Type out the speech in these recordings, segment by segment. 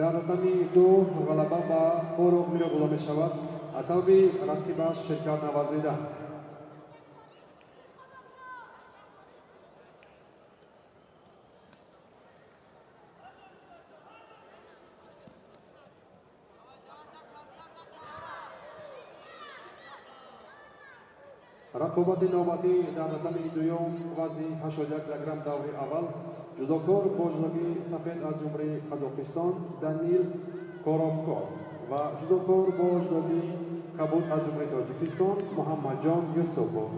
дар одами ду ғалаба ба форуғ меғуло мешавад аз сабаби рақибаш ширкат наварзида. рақобати навбатӣ дар рақами дуюм вазни 81 килограмм даври аввал ҷудокор бо ҷудогии сафед аз ҷумҳурии Қазоқистон Данил Коробков ва ҷудокор бо ҷудогии кабуд аз ҷумҳурии Тоҷикистон Муҳаммадҷон Юсупов.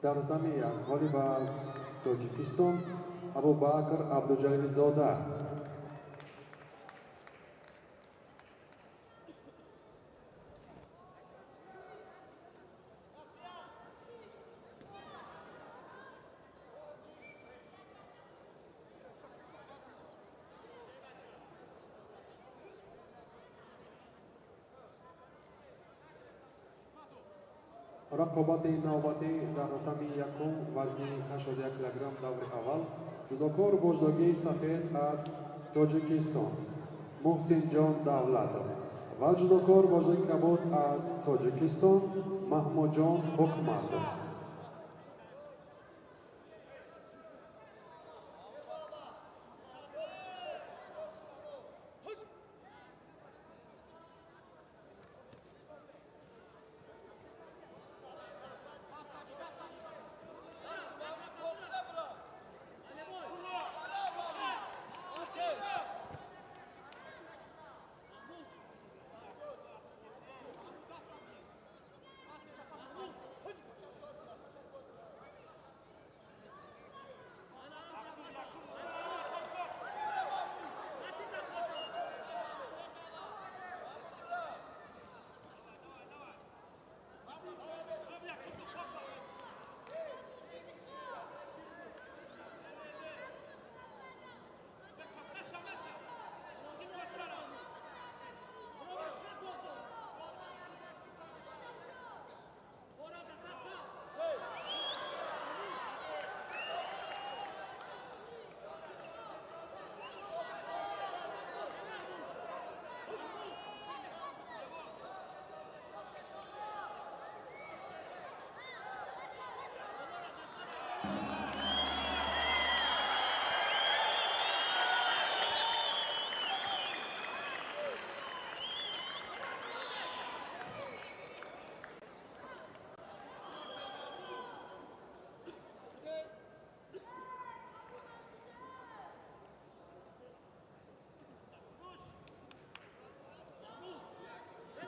дар одами ғолиб аз Тоҷикистон Абубакр Абдуҷалилзода. рақобати навбатӣ дар рақами якум вазни 81 килограмм даври аввал ҷудокор бо ҷудогии сафед аз Тоҷикистон Муҳсинҷон Давлатов ва ҷудокор бо ҷудогии кабуд аз Тоҷикистон Маҳмудҷон Ҳукматов.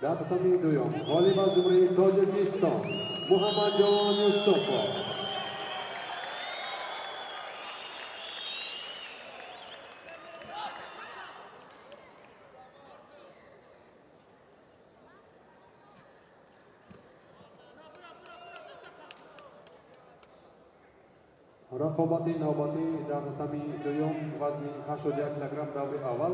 در tatami دوم والیبال جمهوری تاجیکستان محمد جان یوسفov. رقابت نوبتی در tatami دوم وزن 81 کیلوگرم دور اول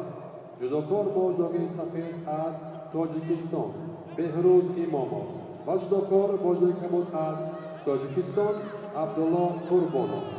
جودوکار با جدوگی سفید از تاجیکستان بهروز امامov و جودوکار با جدوگی کبود از تاجیکستان عبدالله قربانov.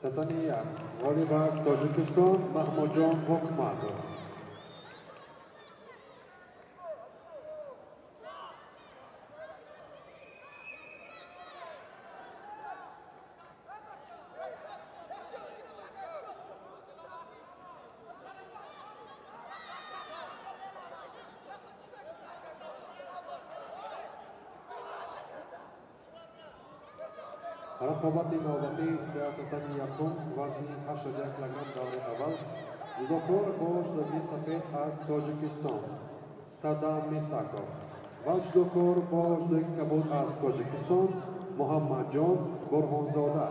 Tatami والیبال تاجیکستان محمودجان حکمتov. رقابت نوبتی در تتمی یکم وزن 80 کیلوگرم دور اول جودوکور باشدگی سفید از تاجیکستان صدام میساکوف و جودوکور باشدگی کبود از تاجیکستان محمد جان برهانزاده.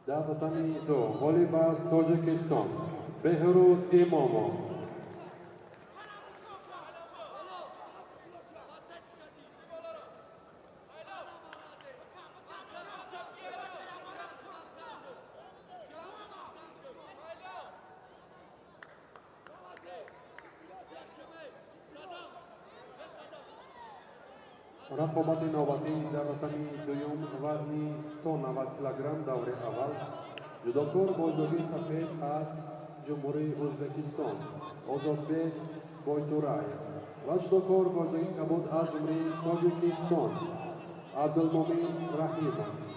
در تتمی دو والیبال تاجیکستان بهروز امامov. رقابت نوبتی در تتمی دوم وزن 90 کیلوگرم دور اول جودوکور باشدگی سفید از جمهوری ازبکستان ozodbek boyto'rayev و جودوکور باشدگی کبود از جمهوری تاجیکستان عبدالمومن رحیمov.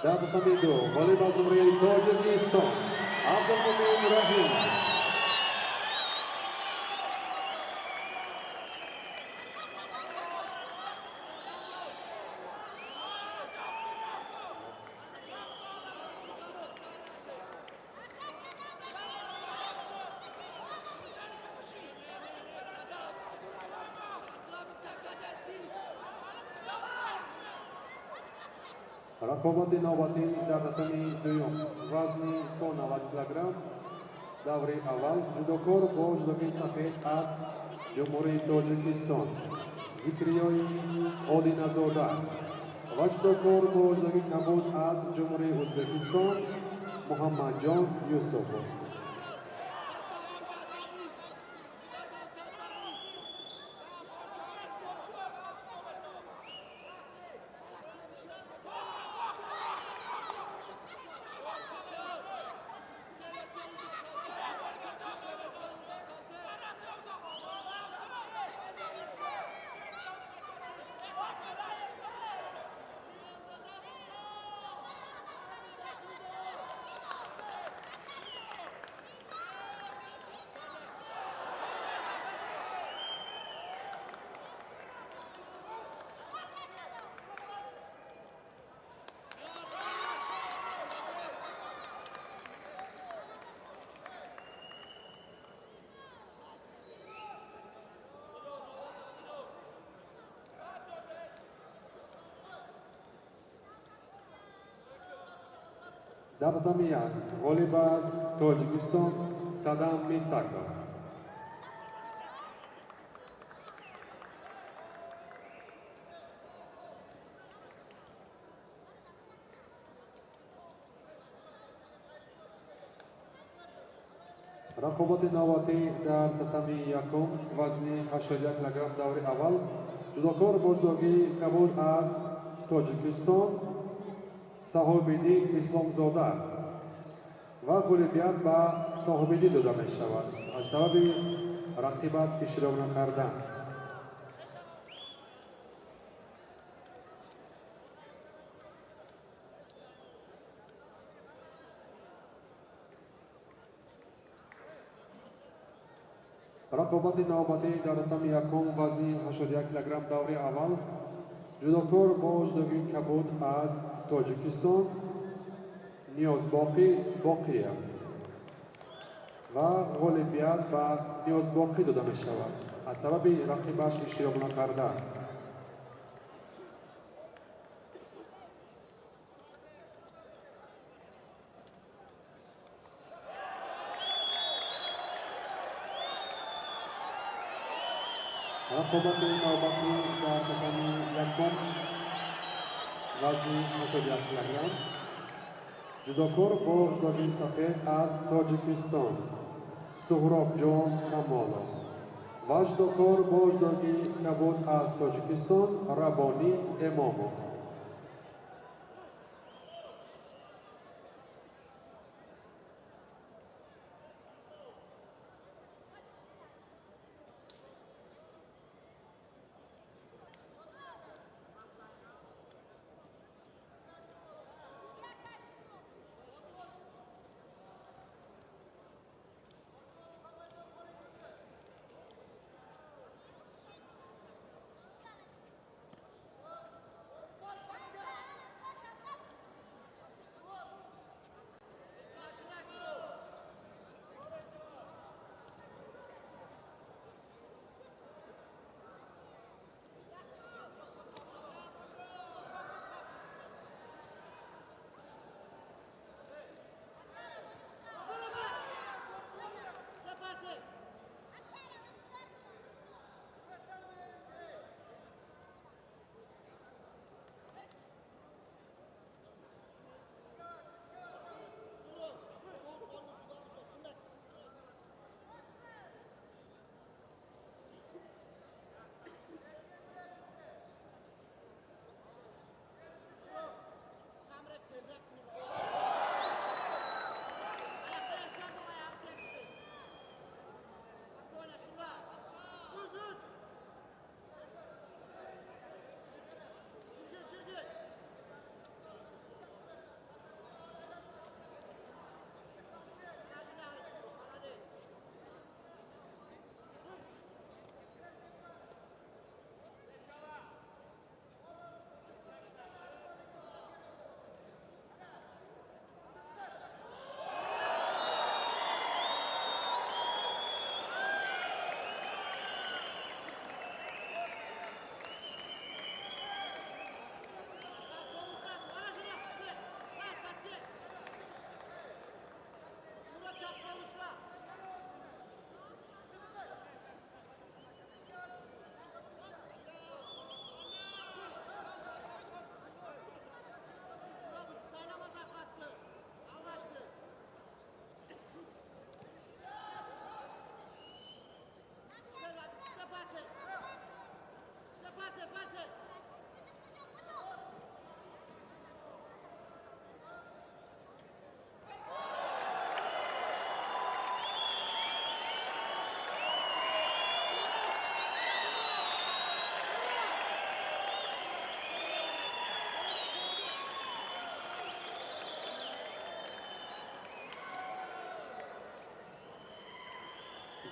Dar Tamido, volleyball Zumri, Tajikistan, Abdulmumin Rahim. رقابت نوبتی در تمی دوم وزن 90 کیلوگرم دور اول جودوکار با جدوگی سفید از جمهوری تاجیکستان ذکریای آدینازاده و جدوکار با جدوگی کبود از جمهوری ازبکستان محمد جان یوسفov. در tatami volleyball Tojikistan Sadam Misakov. رقابت نوبتی در tatami یکم وزن 81 کیلوگرم دور اول جودوکار بزرگی کبود از تاجیکستان صاحب‌الدین اسلامزاده و غالبیت به صاحب‌الدین داده می شود از سبب رقیبت اشتراک نکردن. رقابت نوبتی در tatami یکم وزن 81 کیلوگرم دور اول جودوکار با جدوگی کبود از تاجیکستان نیازباقی باقیه و غالبیت به نیازباقی داده می شود از سبب رقیبش اشتراک نکردن. رقابت نوبتی در tatami یکم وزن 81 کیلوگرم جودوکار با جدوگی سفید از تاجیکستان سهراب جان کمالov و جودوکار با جدوگی کبود از تاجیکستان ربانی امامov.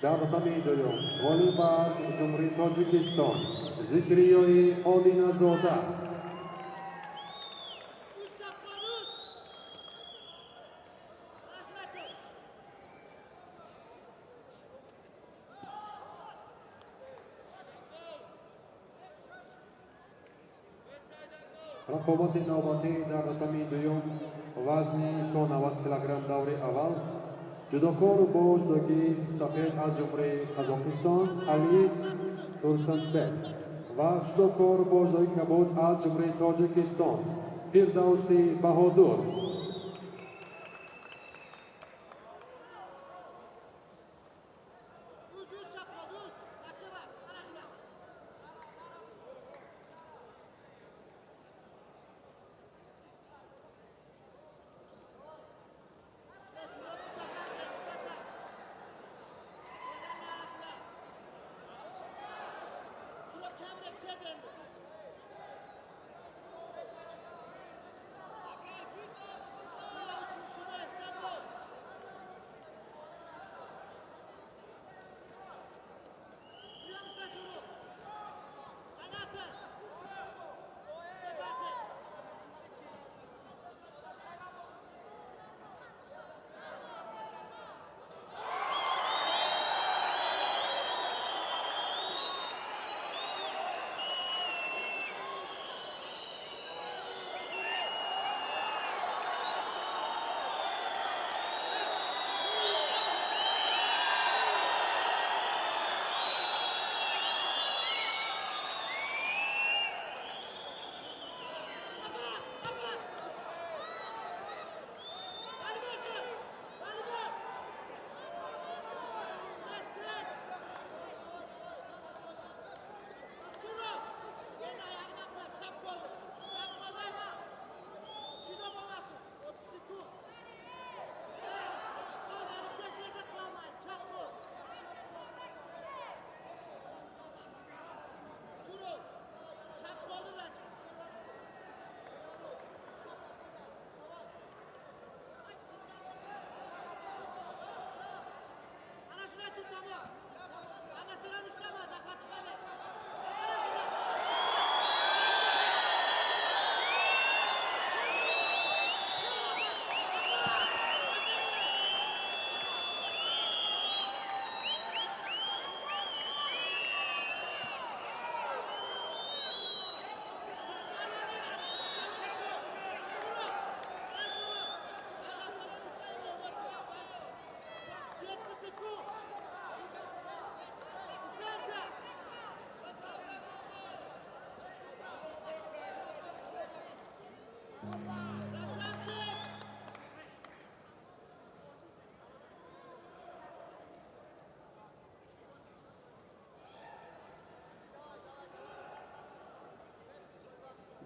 در تمیدویم والیباز جمهوری تاجیکستان ذکریای آدینه زاده رقابت نوبتی در تمیدویم وزن تا 90 کیلوگرم دور اول جدوکار با جدوگی سفید از جمهوری قزاقستان علی تورسنبک و جدوکار با جدوگی کبود از جمهوری تاجیکستان فردوسی بهادر.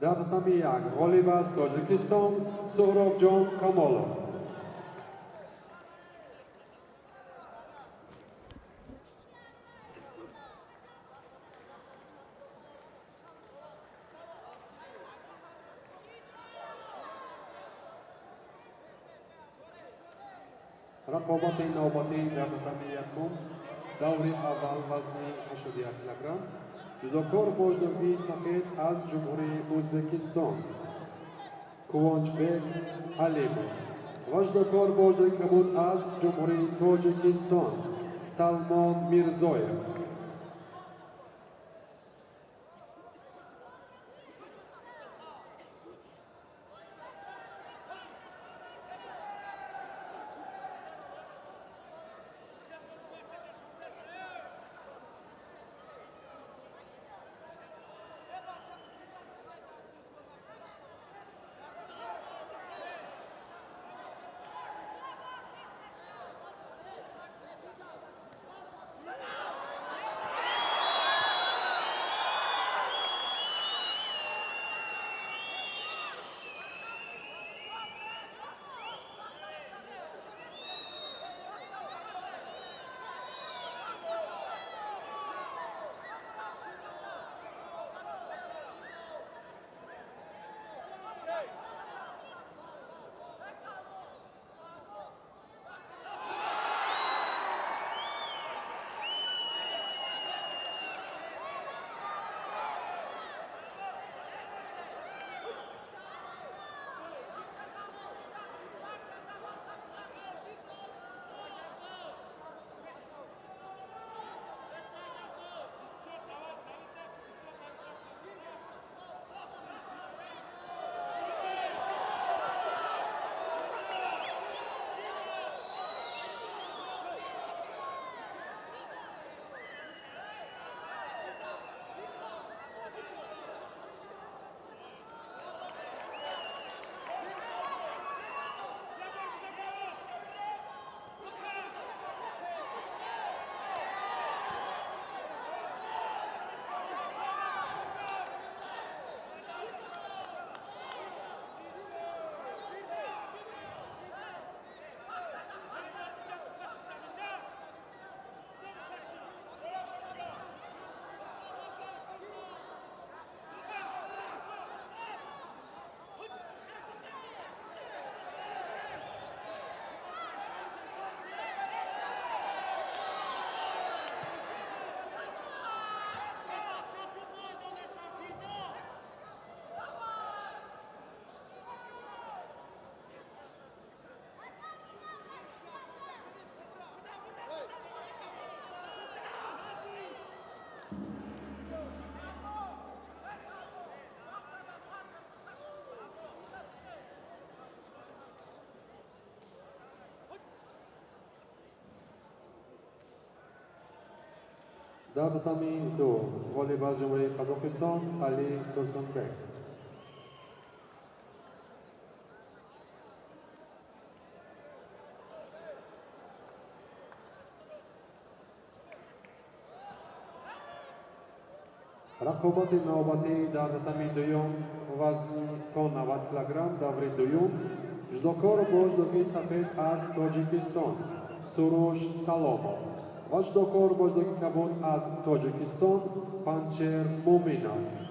در تمی یک والیباز تاجیکستان سهراب جان کامالov. رقابت نوبتی در تمی یکم دور اول وزن 81 کیلوگرم جدوکار با جدوگی سفید از جمهوری ازبکستان کوانچبک علیمov و جدوکار با جدوگی کبود از جمهوری تاجیکستان سلمان میرزویف. در tatami 2, volleyball جمهوری قزاقستان علی ترسنبek. رقابت نوبتی در tatami دوم وزن تا 90 کیلوگرم دور دوم جدوکار با جدوگی سفید از تاجیکستان سروش سلامov و جدوکار با جدوگی کبود از تاجیکستان پانچر مومینov.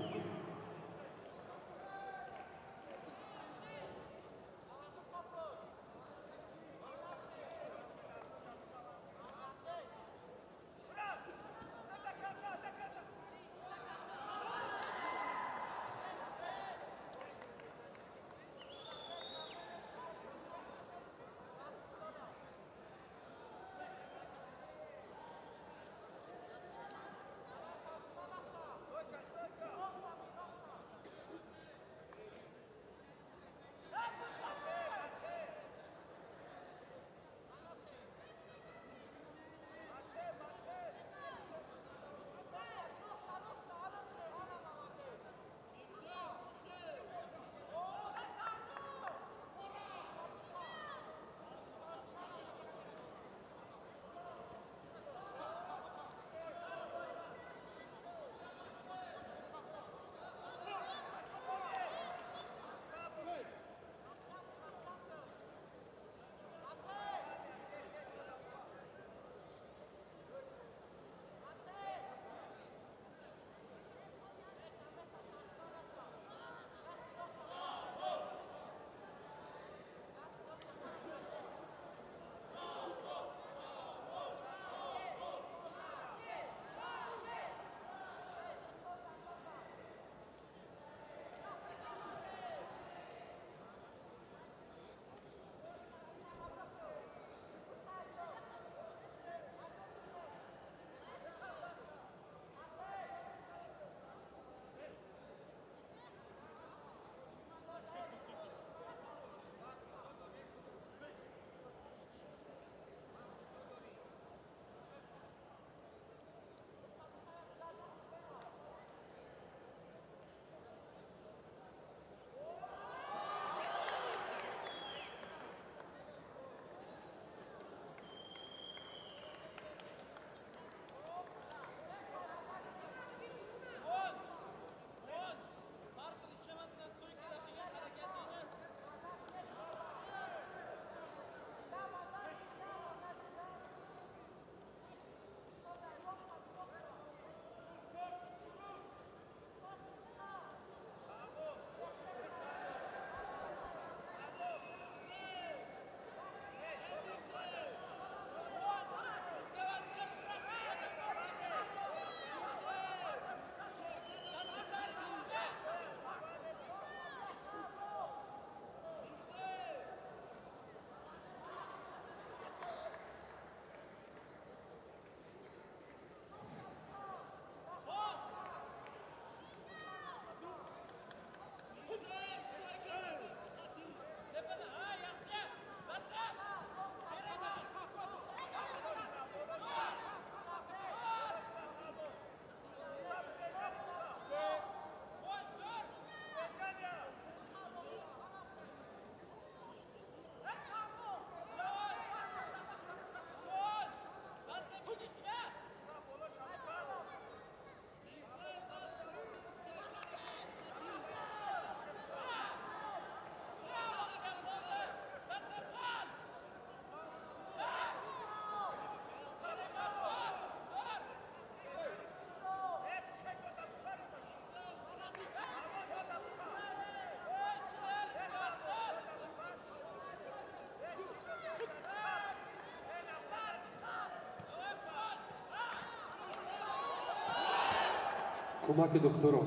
کمک دکتران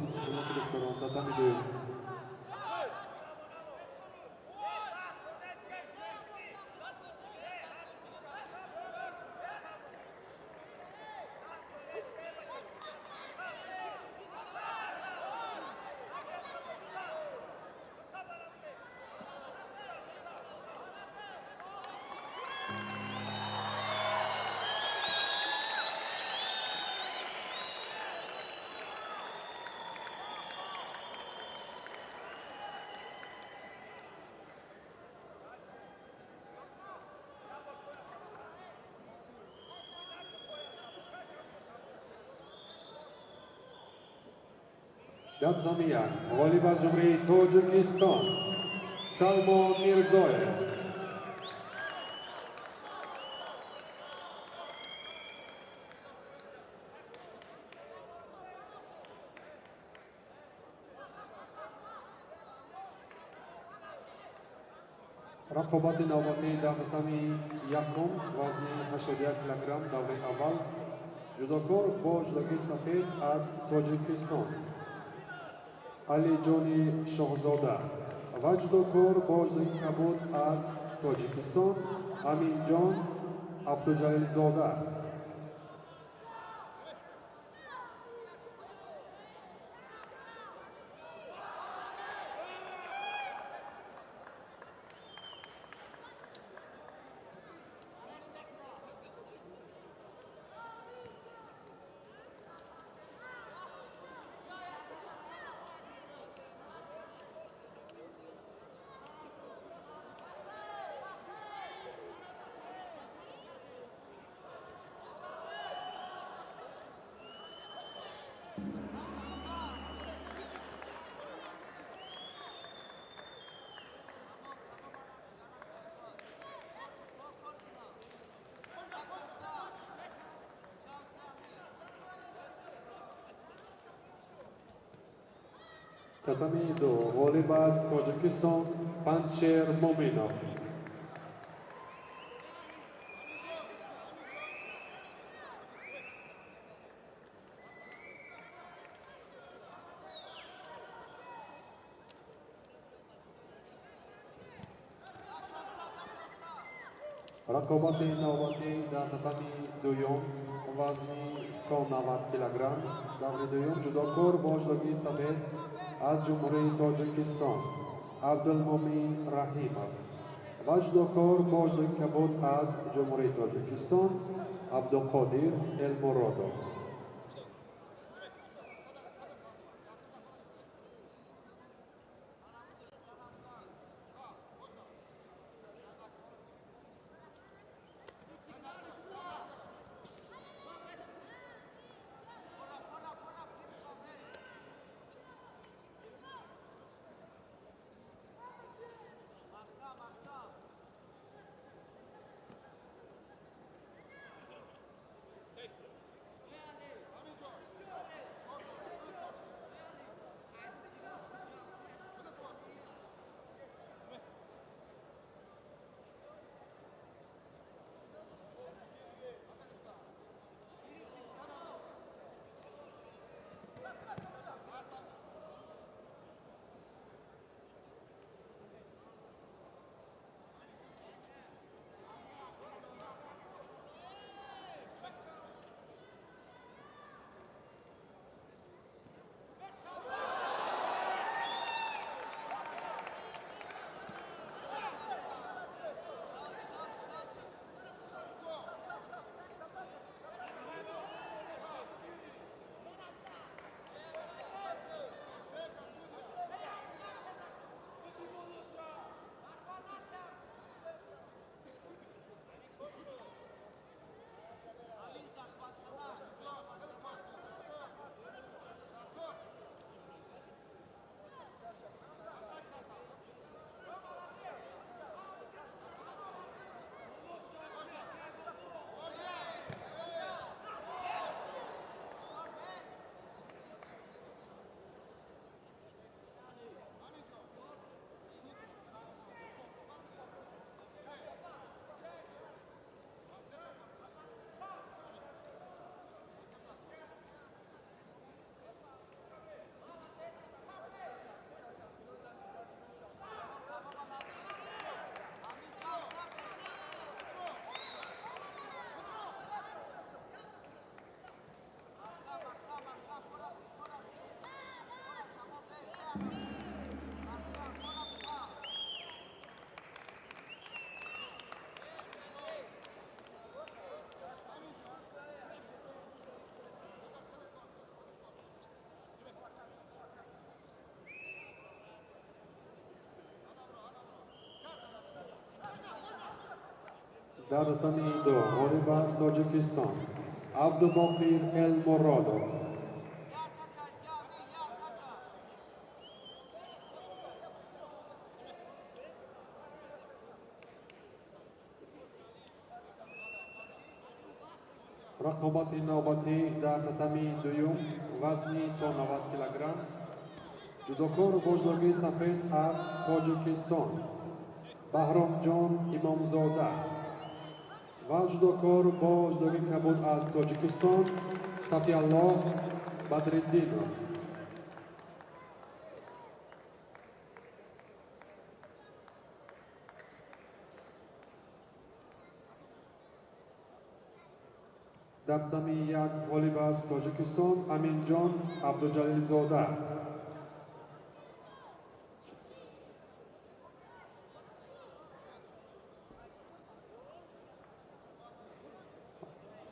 tatami دوم. Datamiyan, Volleyball Jumhuriyat Tojikiston, Salmon Mirzoyev. رقابت نوبتی در تمی یکم وزن 81 کیلوگرم دوره اول جودوکار با جداگی سفید از تاجیکستان علی جانی شاهزاده و جودوکار با جداگی کبود از تاجیکستان امین جان عبدالجلیل زاده. Tatami do Volleyball Tajikistan Panjsher Mominov. رقابت نوبتی در تتمی دوم وزن 90 کیلوگرم دوره دوم جودوکار با جداگی سفید از جمهوری تاجیکستان عبدالمومین رحیمov و جودوکار با جداگی کبود از جمهوری تاجیکستان عبدالقادر المرادov. در تمی دو Volleyball Tajikistan Abdulbaqir Elmoradov. رقابت نوبتی در تتمی دوم وزنی تا 90 کیلوگرم جودوکار بزرگی سفید از تاجیکستان بهرام جان امامزاده و جودوکار بزرگی کبود از تاجیکستان صفی الله بدرالدینов. در تمی یک غالب از تاجیکستان امینجان عبدالجلیلزاده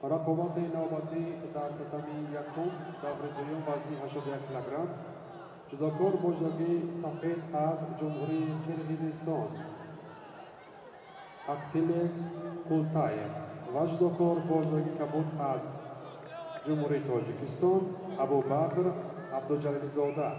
رقابت نوبتی در تتمی یکم دور دوم وزنی 81 کیلوگرم جودوکار بزرگی سفید از جمهوری قرقیزستان اکتیلک کولتاєв و جودوکار بزرگی کبود از جمهوری تاجیکستان ابوبکر عبدالجلیلزاده.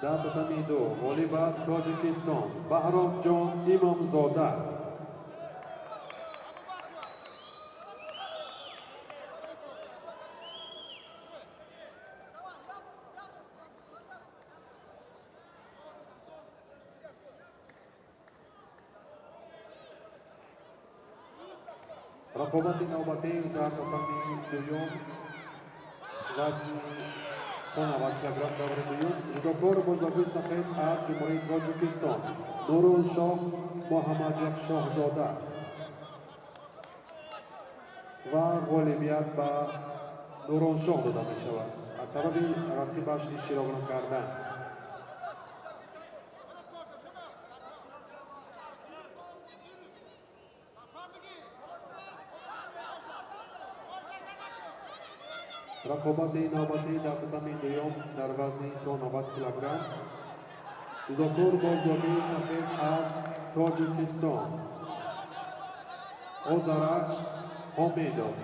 در تتمی دو غالب از تاجیکستان بهرام جان امامزاده رقابت نوبتی در تتمی دوم وزن 90 کیلوگرم دور دوم جودوکار بزرگی سفید از جمهوری تاجیکستان نورالشاه محمد شاهزاده و غالبیت به نورالشاه داده می شود از سبب رقیبش اشتراک نکردن. رقابت نوبتی در تتمی دوم در وزن تا 90 کیلوگرم جودوکار بزرگی سفید از تاجیکستان اوزارچ حمیدov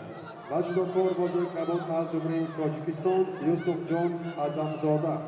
و جودوکار بزرگی کبود از جمهوری تاجیکستان یوسف جان اعظمزاده.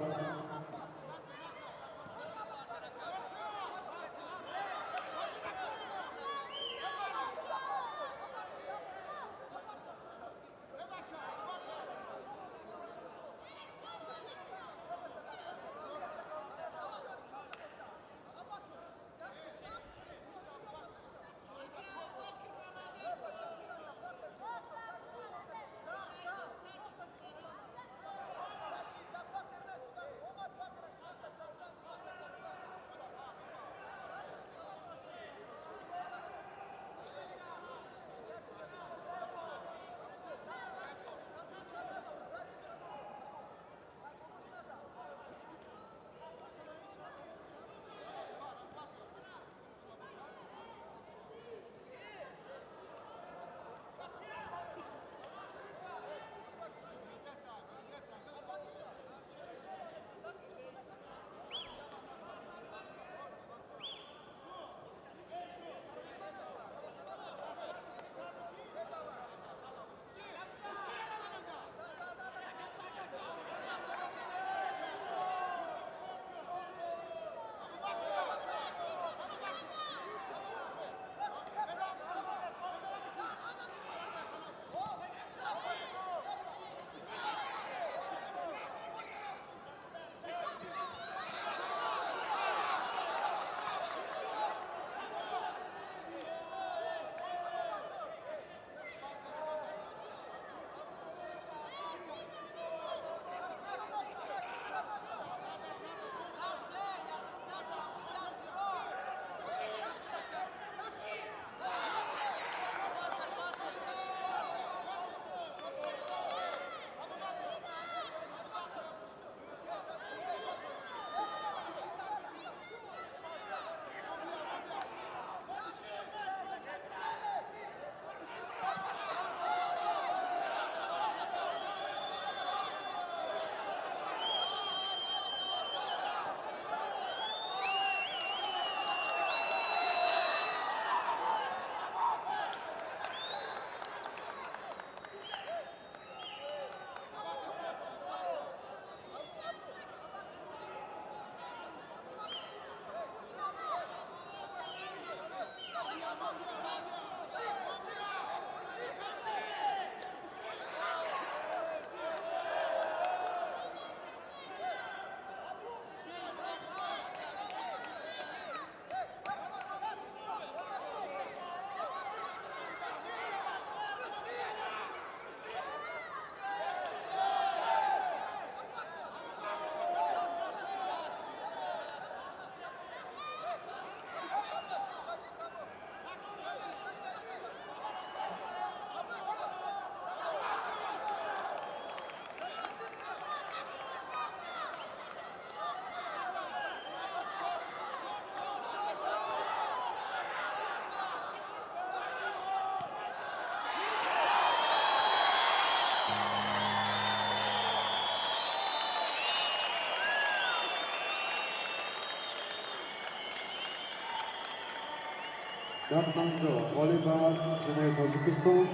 در تانگو والیباز جمهوری تاجیکستان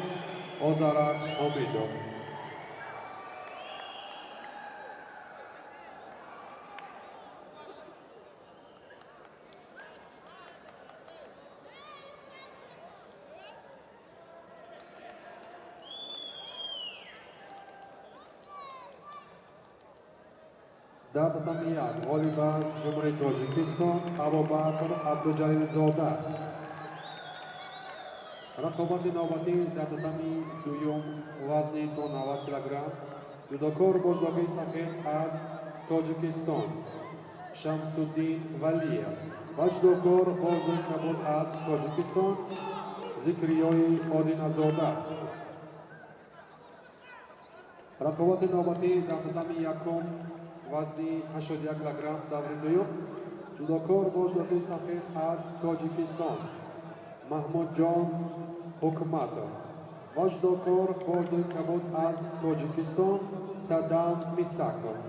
آذرخش حمیدov. در tatami jak والیباز جمهوری تاجیکستان ابوبکر عبدالجلیلزاده. رقابت نوبتی در tatami دوم وزن تا 90 کیلوگرم جودوکار بزرگی سفید از تاجیکستان شمسالدین ولیев و جودوکار بزرگ کبود از تاجیکستان ذکریای آدینزاده. رقابت نوبتی در tatami یکم وزن 81 کیلوگرم دوره دوم جودوکار بزرگی سفید از تاجیکستان محمود جان حکمتov و جودوکار بزرگ کبود از تاجیکستان صدام میساکov.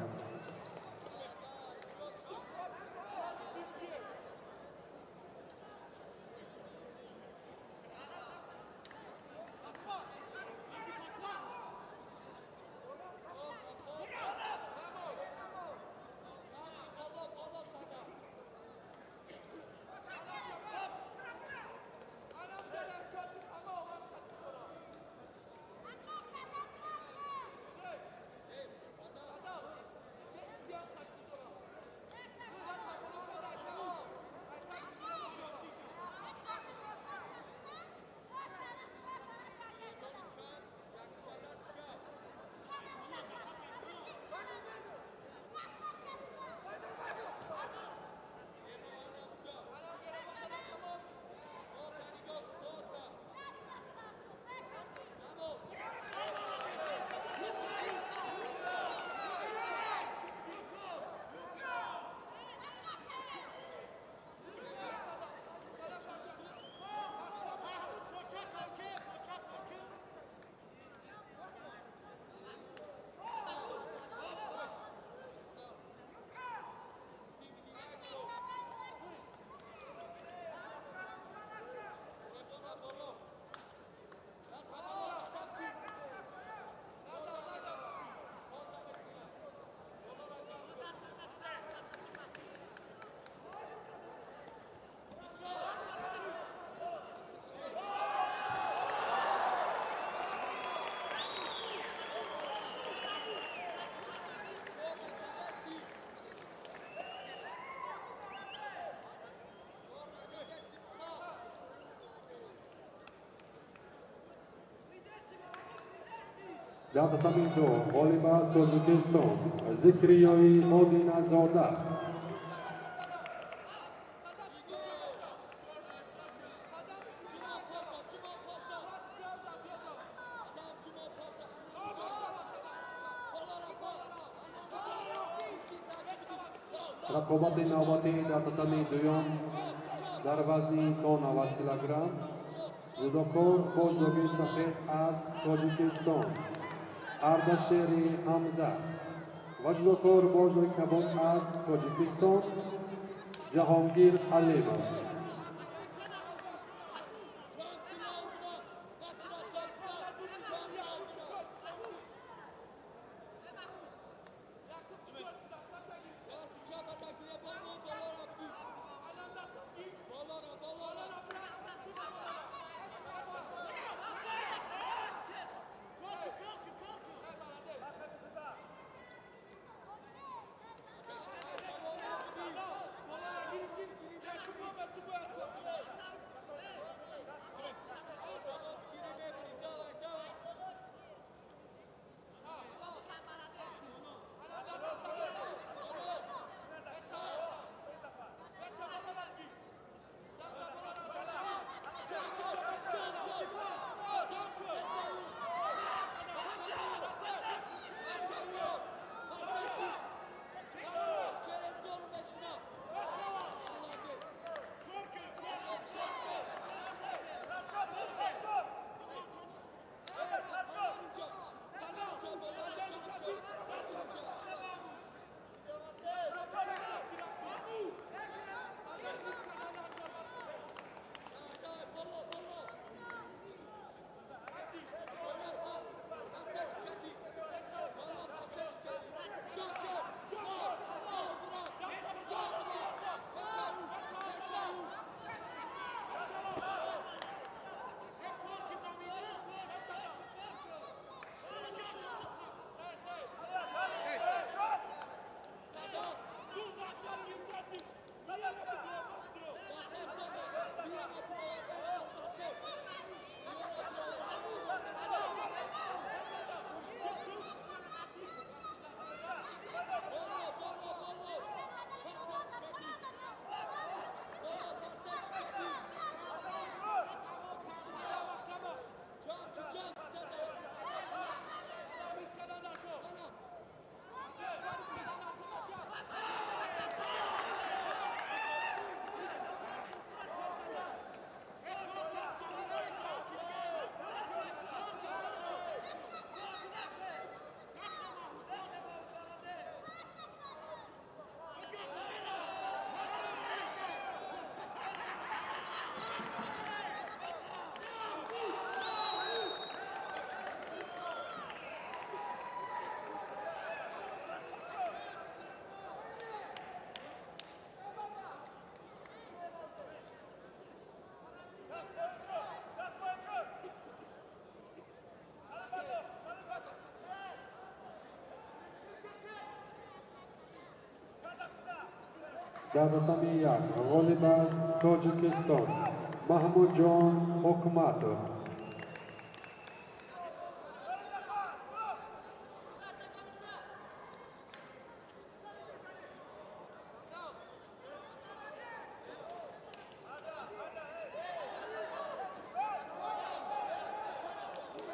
در tatami دوم والیباز تاجیکستان ذکریای آدینزاده. رقابت نوبتی در tatami دوم در وزن تا 90 کیلوگرم جودوکار بزرگی سفید از تاجیکستان اردشیری حمزه و جودوکار بزرگ کبود از تاجیکستان جهانگیر علیمov. در tatami jak volleyball Tojikistan Mahmudjon Okmatov.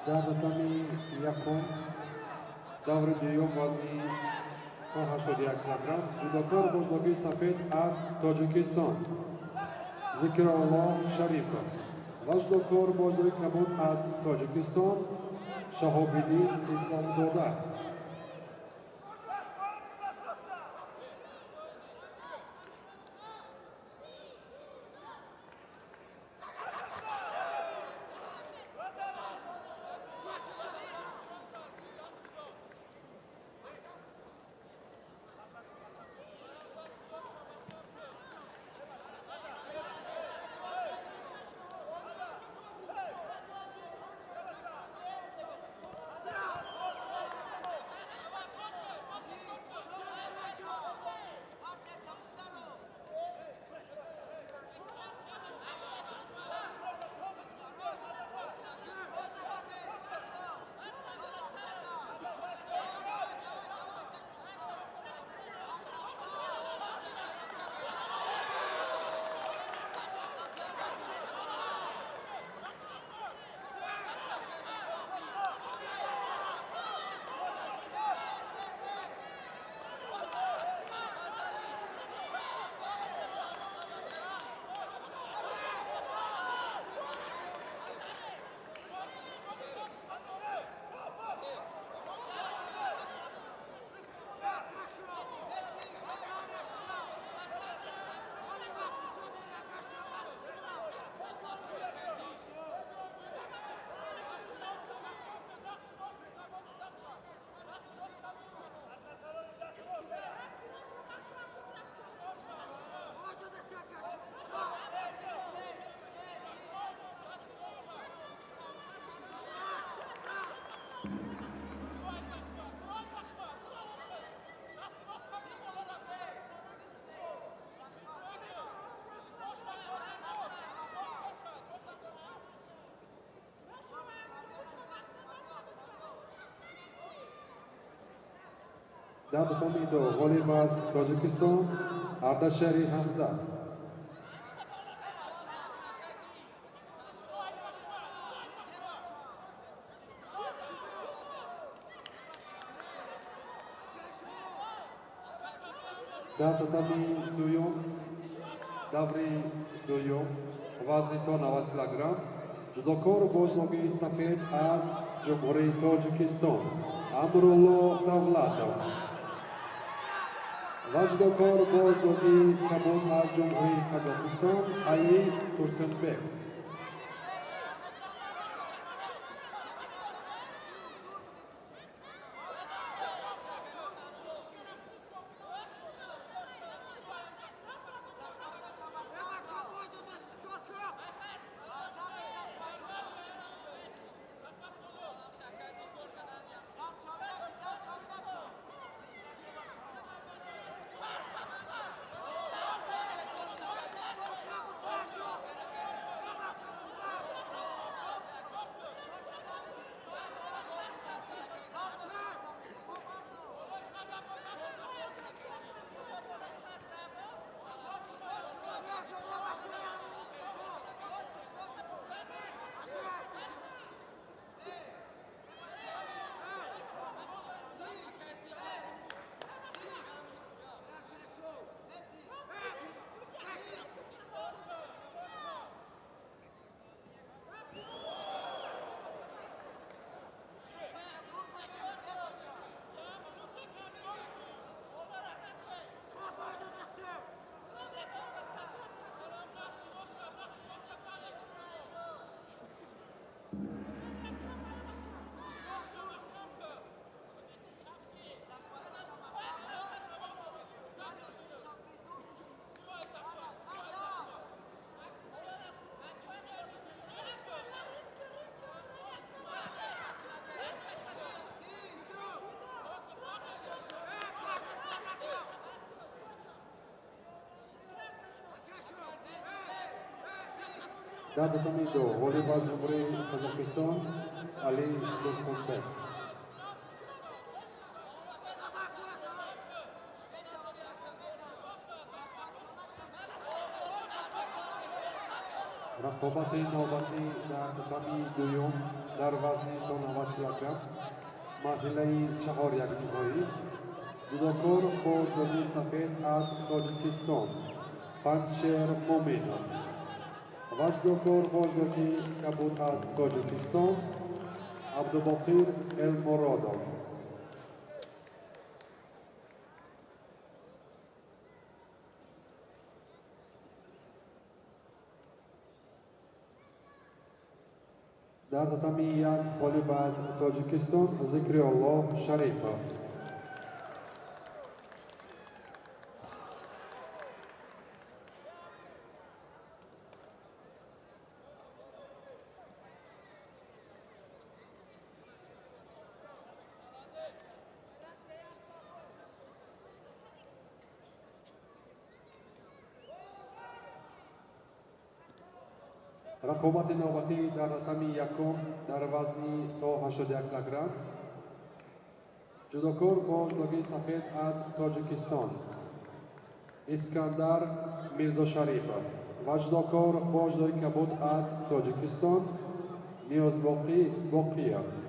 در tatami yakum davri duyum vazni 81 کیلوگرم جودوکار بزرگی سفید از تاجیکستان ذکرالله شریفov وجدوکار بزرگی کبود از تاجیکستان شهاب‌الدین اسلامزاده در tatami do volleyball Tojikistan Ardashari Hamza در tatami duyum davri duyum vazni 90 کیلوگرم جودوکار بزرگی سفید از جمهوری تاجیکستان Amrullo Davlatov وجدوکار بزرگی کبود از جمهوری قزاقستان علی تورسنبek در tatami do volejbal Jumhuri Kazakhstan Ali Tursunbek. رقابت نوبتی در tatami دوم در وزن 90 کیلوگرم مرحله 4 یک نهایی جودوکار بازداری سفید از تاجیکستان پنشر مومینov وجدوکار بازداری کبود از تاجیکستان عبدالباقیر المرادov. در tatami یک voleyb از تاجیکستان ذکری‌الله شریفov. رقابت نوبتی در tatami یکم در وزن تا 81 کیلوگرم جودوکار بازداری سفید از تاجیکستان اسکندر میرزاشریفov و جودوکار بازداری کبود از تاجیکستان نیازباقی باقیov.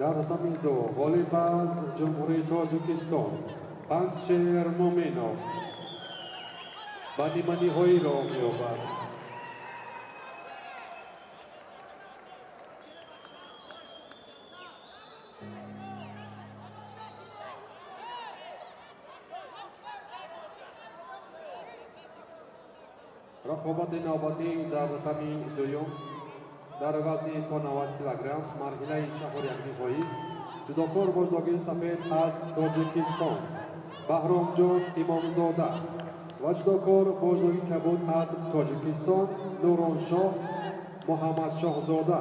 در tatami do volejbaz Jamhuri Tojikiston Pancher Mominov Banimani Hoiro می‌یابد. رقابت نوبتی در tatami دوم در وزن 90 کیلوگرم مرحله 4 نهایی جدوکار بزرگی سفید از تاجیکستان بهرام جان امامزاده و جدوکار بزرگی کبود از تاجیکستان نوران شاه محمد شاهزاده.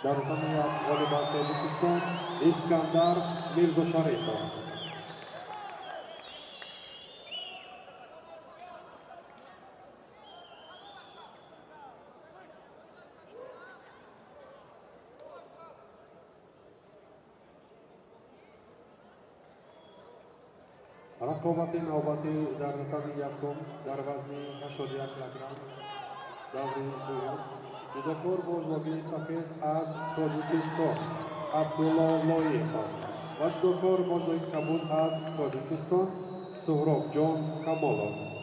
در tatami volejbaz Tojikiston Iskandar Mirzosharipov. رقابت نوبتی در tatami یکم در وزن 81 کیلوگرم دور دوم جدوکار بزرگی سفید از تاجیکستان عبدالله لایقov و جدوکار بزرگی کبود از تاجیکستان سهراب جان کامالov.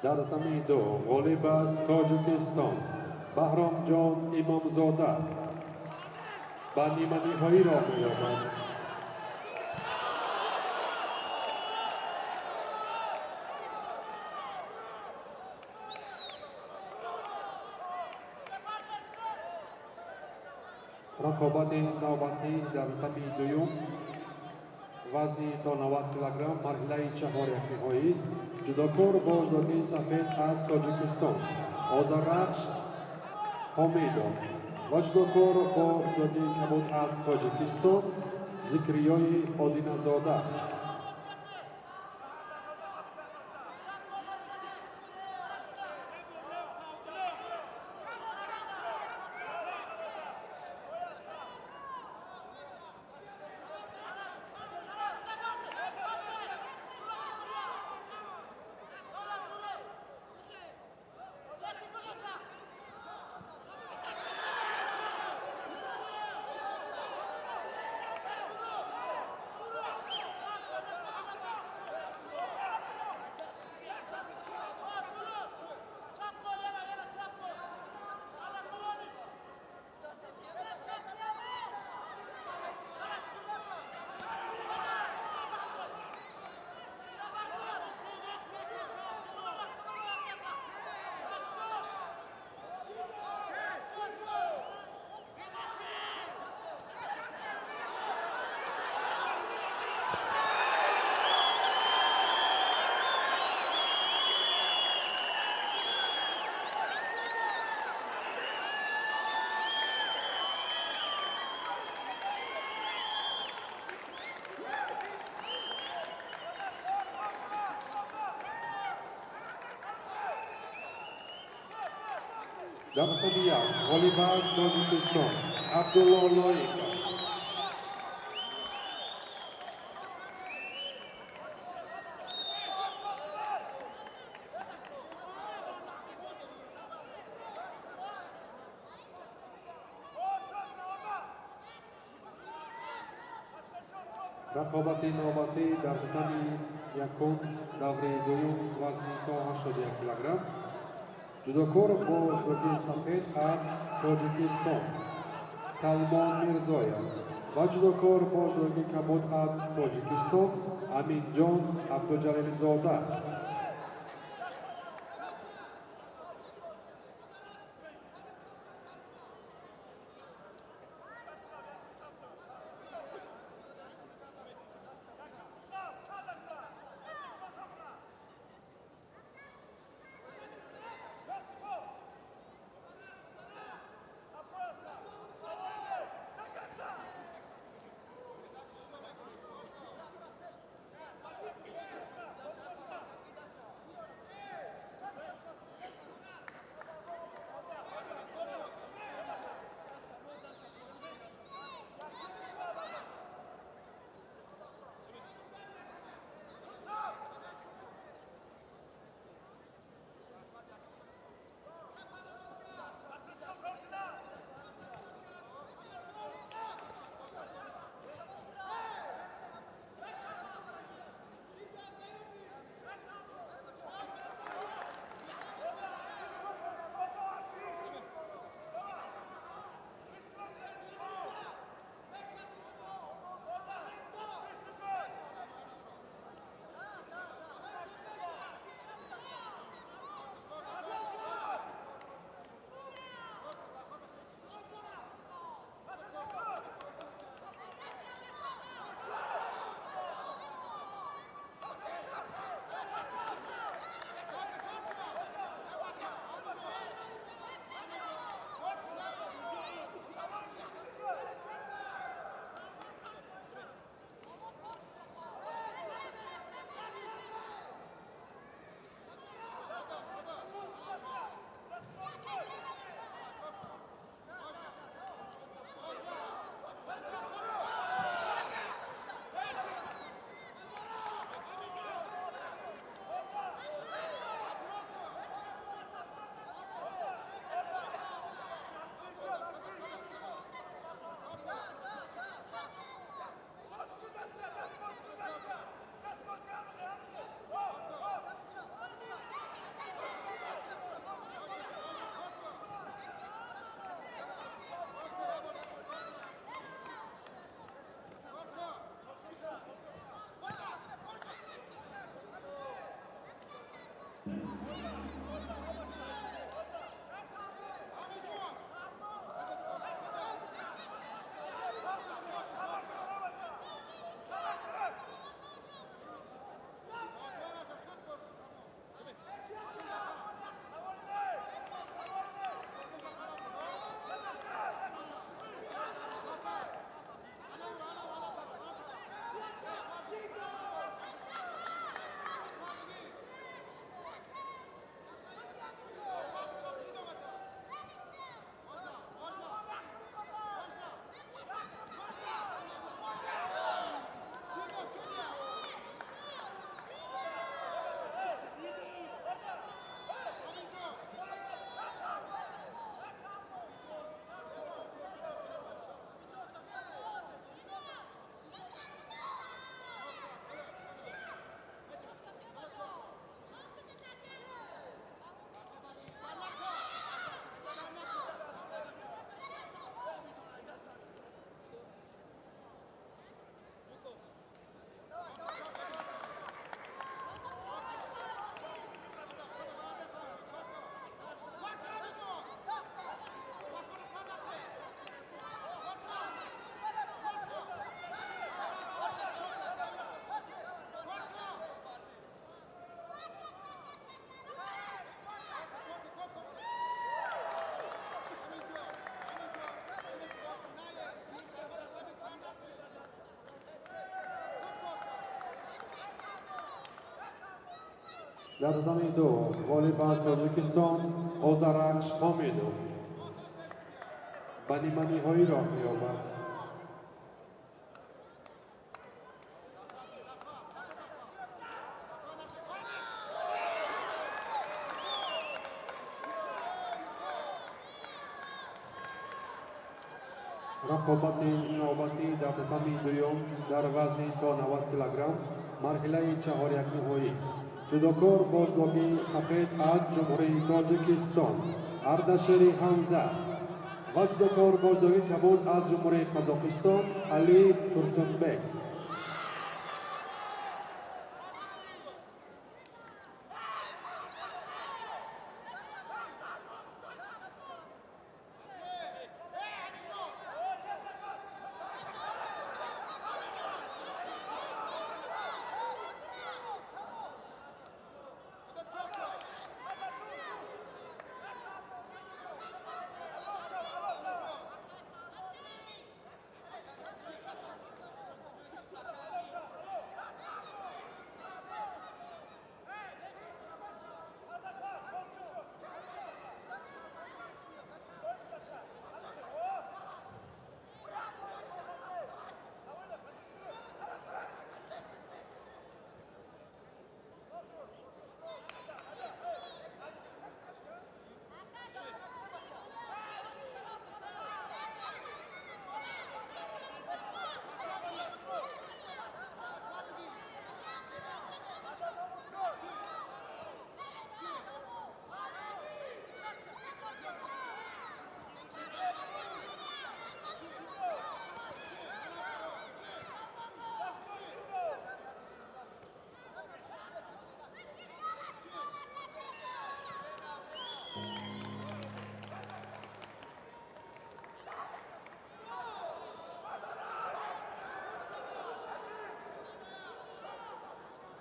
در تمیدو غلیباز تاجیکستان بهرام جان امامزاده به نیمه نهایی را می‌یابد. رقابت نوبتی در تمی دوم وزنی تا 90 کیلوگرم مرحله چهار نهایی جدوکار بازداری سفید از تاجیکستان آذرخش حمیدov و جدوکار بازداری کبود از تاجیکستان ذکریای آدینه‌زاده. در تمیه غلیباز تاجیکستان عبدالله لایقا رقابت نوبتی در تمی یکم دوره دوم وزنی تا 81 کیلوگرم جدوکار بازداری سفید از تاجیکستان سلمان میرزایف و جدوکار بازداری کبود از تاجیکستان امین جان عبدالجلیلزاده. در tatami دو والیبال تاجیکستان آذرخش حامدov بنیمانی هایی را می‌یابد. رقابت نوبتی در tatami دوم در وزن تا 90 کیلوگرم مرحله 4 نهایی جودوکار بازداگی سفید از جمهوری تاجیکستان اردشیر حمزه و جودوکار بازداگی کبود از جمهوری قزاقستان علی تورسنبek.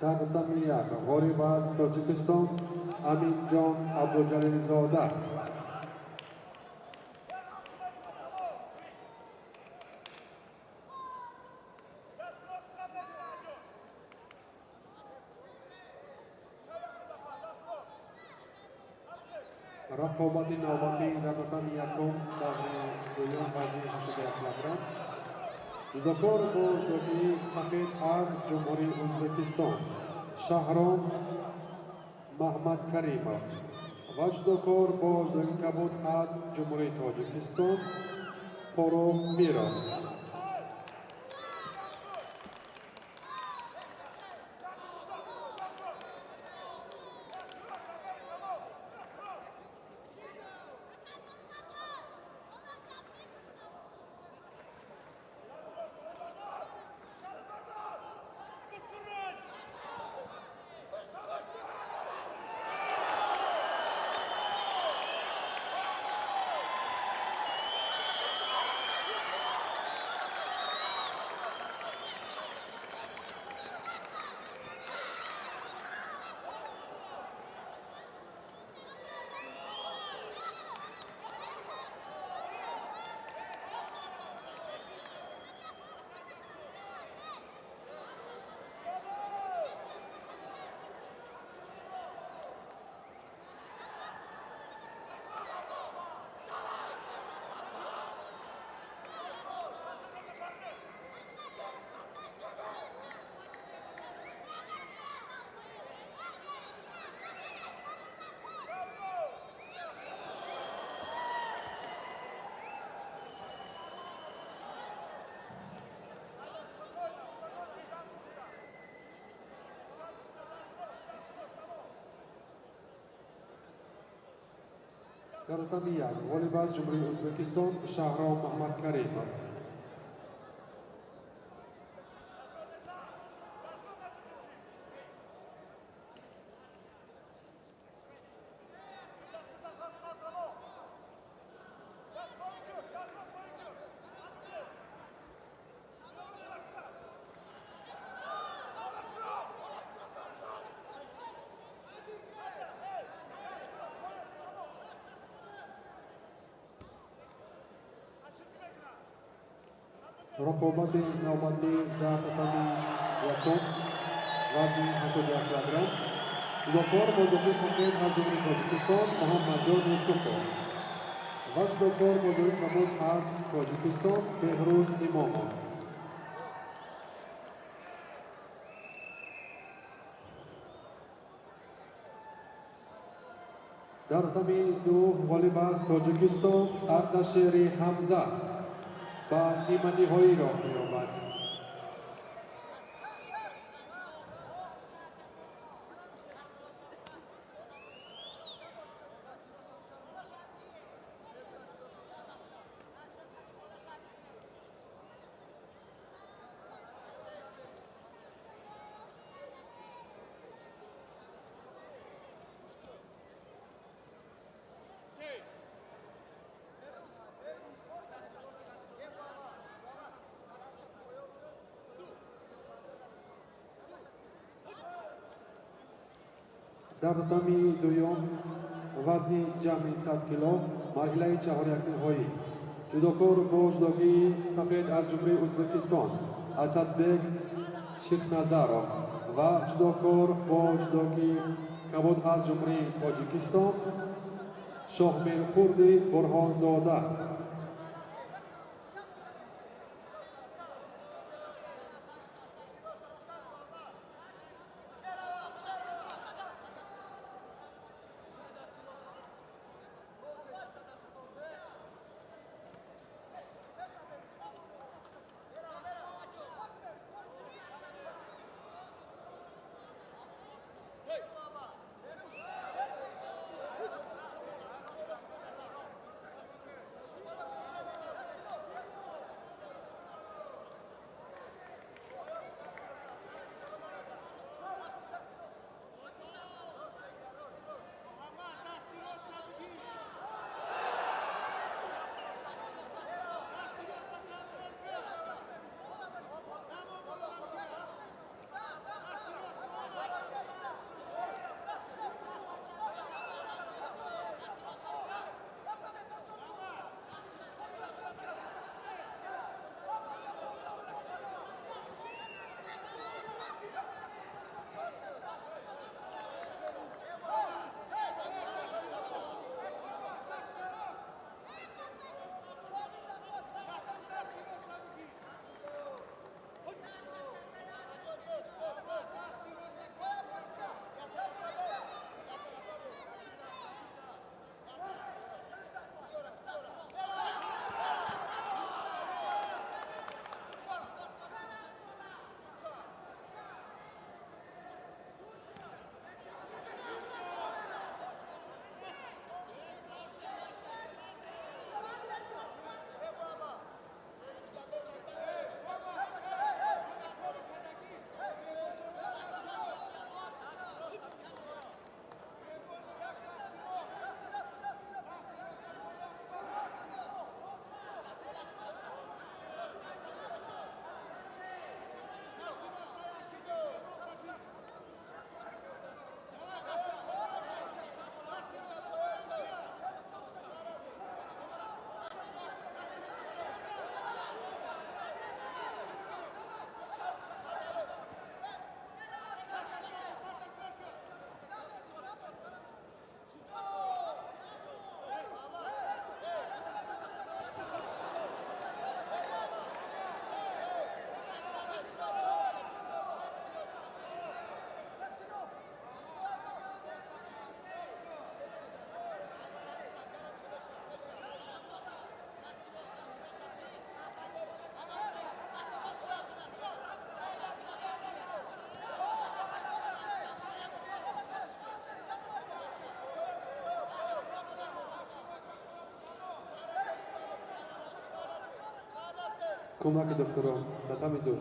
در tatami یک والیبال تاجیکستان امین جان عبدالجلیل زاده رقابت نوبتی در tatami یکم در دوم وزن 81 کیلوگرم جودوکار بازداگی سفید از جمهوری ازبکستان شهرام محمد کریمov و جودوکار بازداگی کبود از جمهوری تاجیکستان فاروق میرov. در tatami یک والیبال جمهوری ازبکستان شهرام محمد کریمov رقابت نوبتی در tatami یکم وزن 81 کیلوگرم جودوکار بزرگی سفید از جمهوری تاجیکستان محمد جان یوسفov و جودوکار بزرگی کبود از تاجیکستان بهروز امامov. در تمی دو غالب از تاجیکستان اردشیر حمزه با نیمه نهایی را می‌یابد. در تمی دوم وزن جمعی 100 کیلو مرحله 4 نهایی جودوکار با جدوگی سفید از جمهوری ازبکستان اسدبек شیخنظرov و جودوکار با جدوگی کبود از جمهوری تاجیکستان شاهمیرخورد برهانزاده. کمک دکتران تتمی دو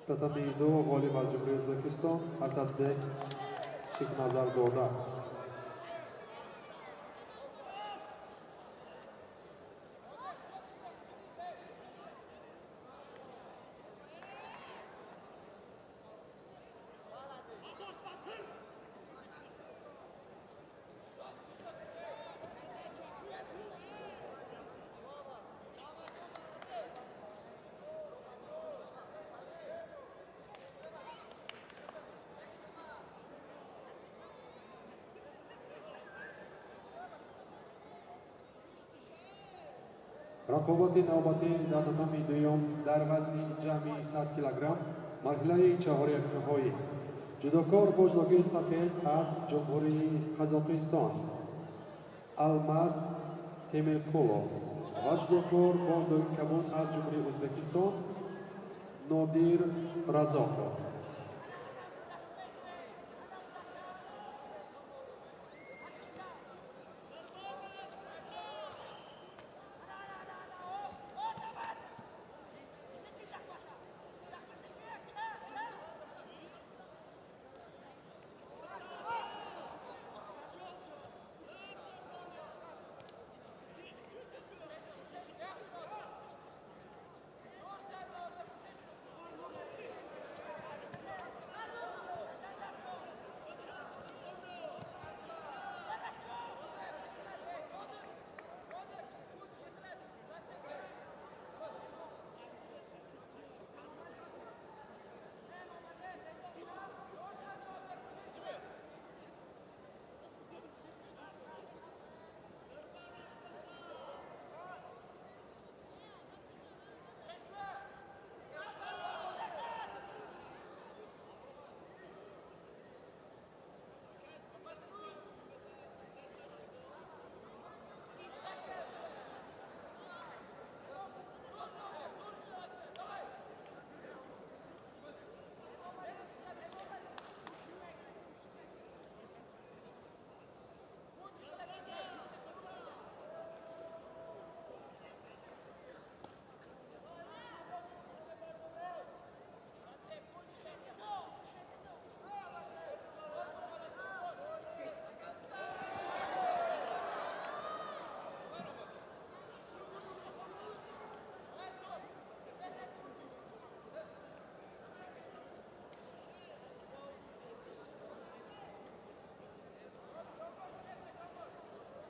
تتمی دو غالب از جمهوری ازبکستان اسدبek شیخنظرزاده. رقابت نوبتی در تتمی دوم در وزن جمعی 100 کیلوگرم مرحله چهارم نهایی جودوکار بوجدوگی سفید از جمهوری قزاقستان الماس تیمرکولو و جودوکار بوجدوگی کبود از جمهوری ازبکستان نودیر رزاقو.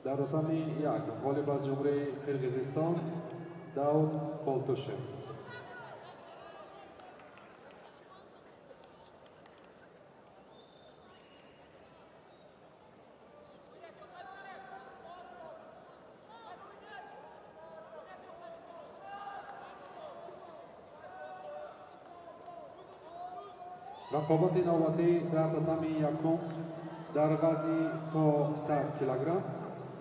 در رقم یک غالب از جمهوری قرقیزستان داود پولتوشев. رقابت نوبتی در تتمی یکم در وزن تا 100 کیلوگرم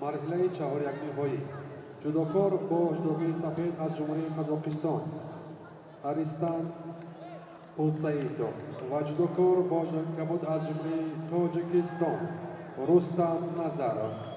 مرحله چهار یک نهایی جودوکار با جودوگی سفید از جمهوری قزاقستان اریستان پولساییدوف و جودوکار با جودوگی کبود از جمهوری تاجیکستان رستم نظرov.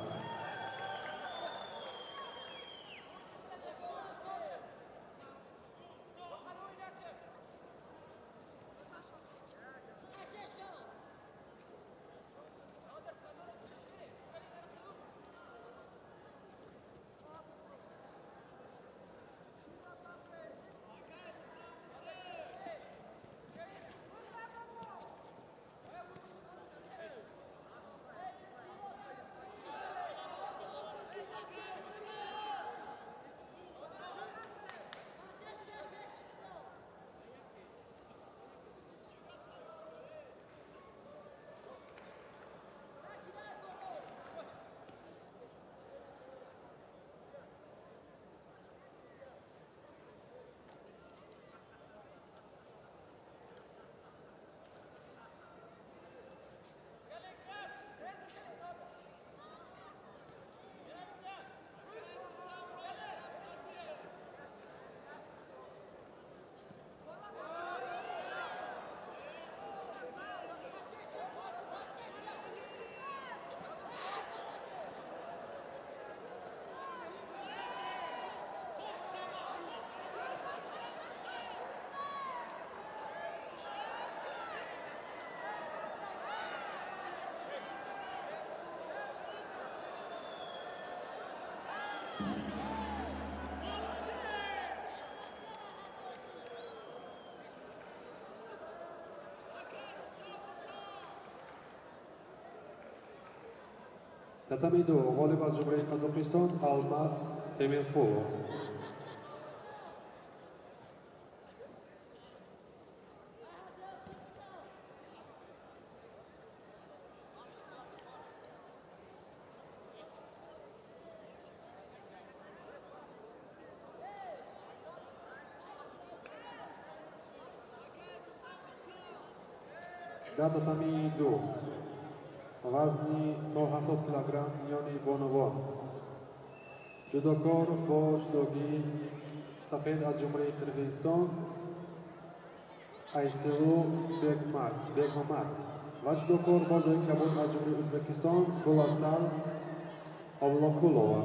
تتمی دو غالب از جمهوری قزاقستان الماس تیمرکولو. در tatami دو وزنی تا 70 کیلوگرم میانی بانوان جدوکار با جدوگی سفید از جمهوری کرگیزستان Aysilu Bekmamat و جدوکار با جدوگی کبود از جمهوری ازبکستان گلاسال Avlakulova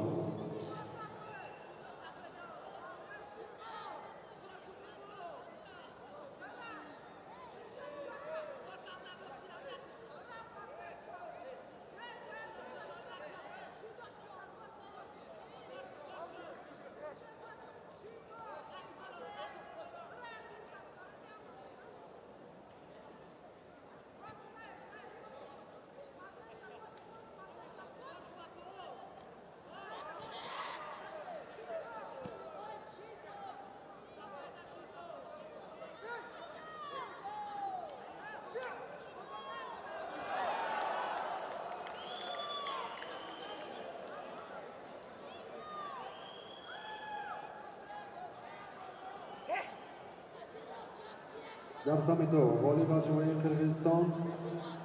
در tatami دو والیبال از جمهوری کرگیزستان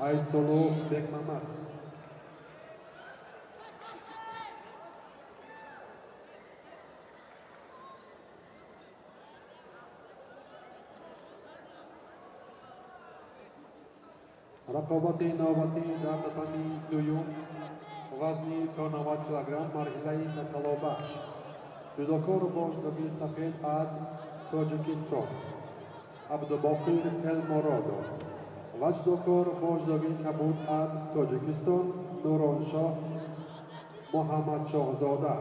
Aysilu Bekmamat رقابت نوبتی در tatami دوم وزنی تا 90 کیلوگرم مرحله تسلابخش جدوکار با جدوگی سفید از تاجیکستان عبدالباقر المرادو و جدوکار با جدوگی کبود از تاجیکستان نورانشاه محمد شاهزاده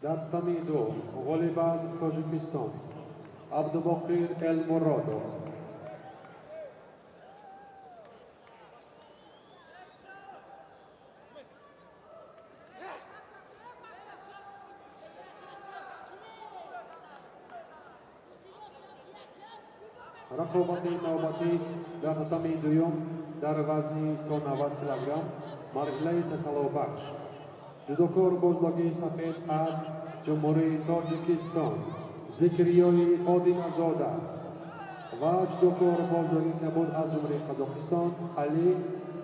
در tatami دو والیبال از تاجیکستان عبدالباقر المرادو رقابت نوبتی در tatami دوم در وزن تا 90 کیلوگرم مرحله تسلابخش جدوکار با جدوگی سفید از جمهوری تاجیکستان ذکریای آدینزاده و جدوکار با جدوگی کبود از جمهوری قزاقستان علی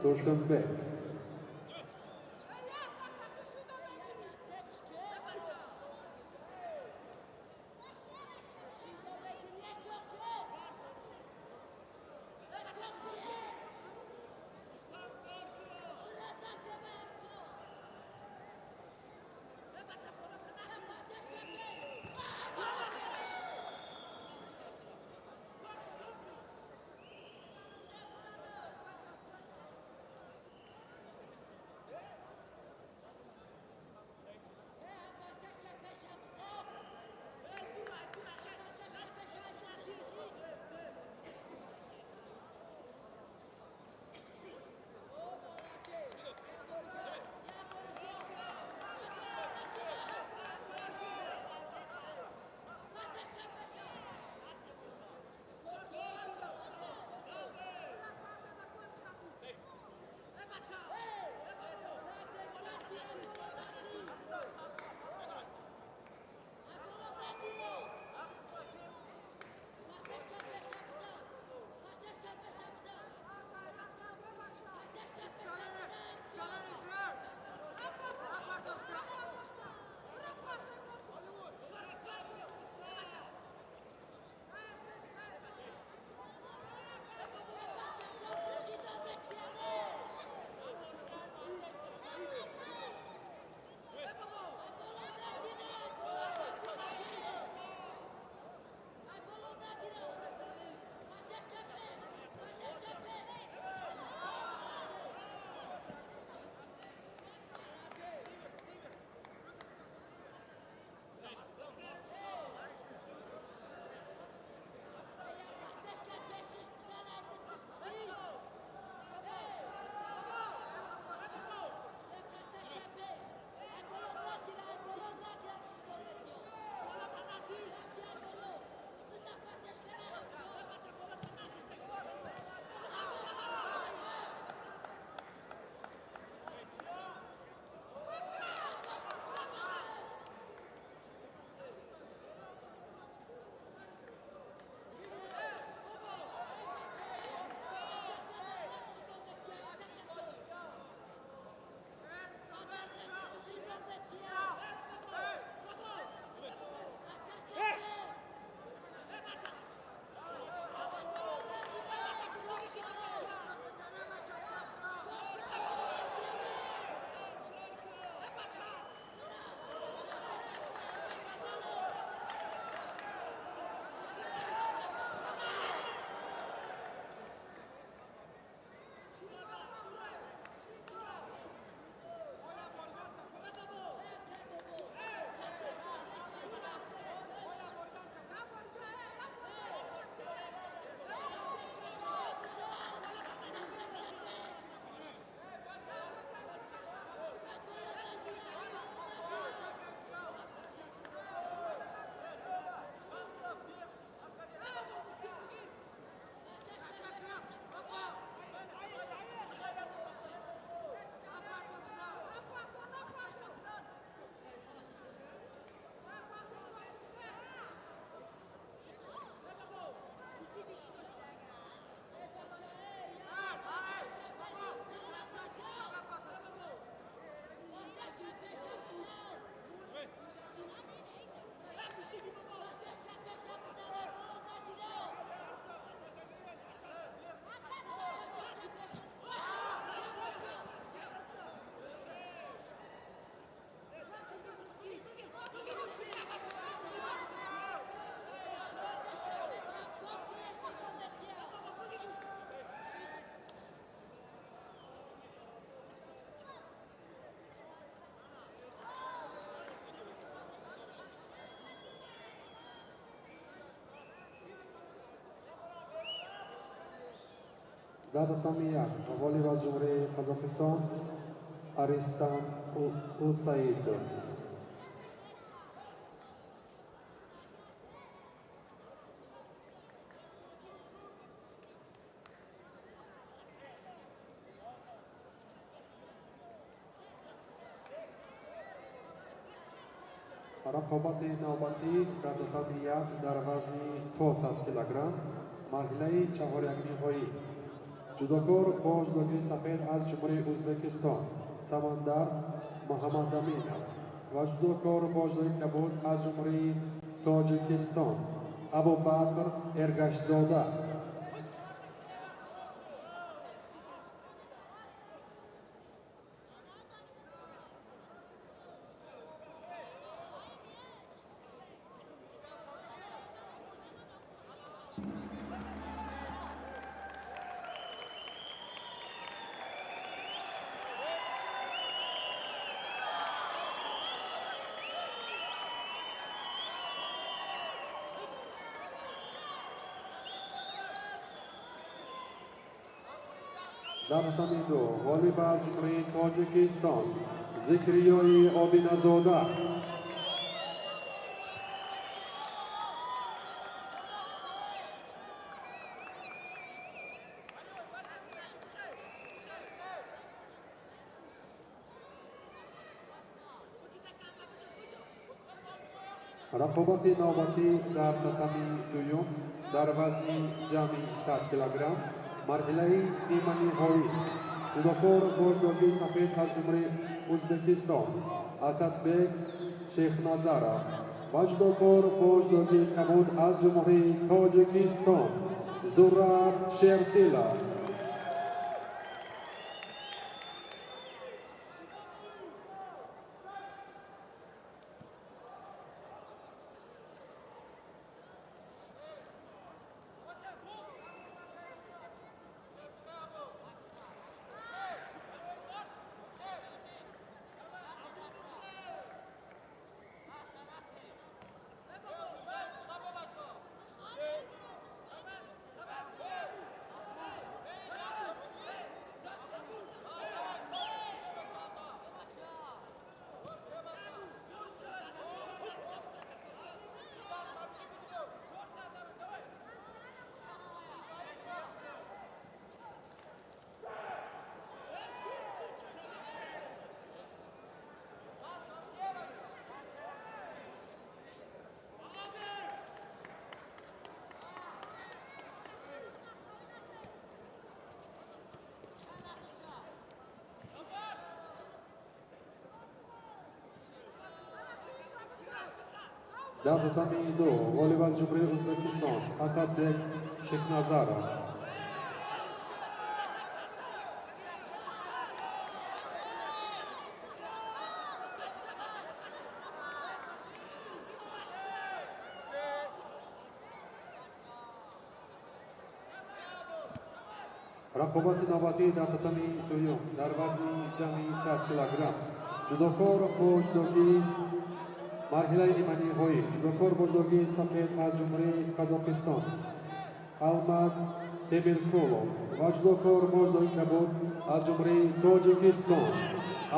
تورسنبک در татами 1 ҳаволӣ аз ҷумҳурии Қозоқистон Аристан Усаидов. рақобати навбатӣ дар татами 1 дар вазни то 100 кг марҳилаи чаҳорякниҳоӣ. ҷудокор бо ҷудогии сафед аз ҷумҳурии Ӯзбекистон Самандар Муҳаммадаминов ва ҷудокор бо ҷудогии кабуд аз ҷумҳурии Тоҷикистон Абубакр Эргашзода. дар татами 2 ғолиб аз ҷумҳурии Тоҷикистон Зикриёи Обиназода. рақобати навбатӣ дар татами 2 дар вазни ҷамъи 100 кг марҳилаи ниманиҳоӣ. ҷудокор бо ҷудогии сафед аз ҷумҳурии Ӯзбекистон Асадбек Шейхназаров ва ҷудокор бо ҷудогии кабуд аз ҷумҳурии Тоҷикистон Зураб Шердилов. дар татами 2 ғолиб аз ҷумҳурии Ӯзбекистон Асадбек Шейхназаров. рақобати навбатӣ дар татами 2 дар вазни ҷамъи 100 кг ҷудокор бо ҷудогии марҳилаи ниманиҳоӣ. ҷудокор бо ҷудогии сафед аз ҷумҳурии Қозоқистон Алмаз Темиркулов ва ҷудокор бо ҷудогии кабуд аз ҷумҳурии Тоҷикистон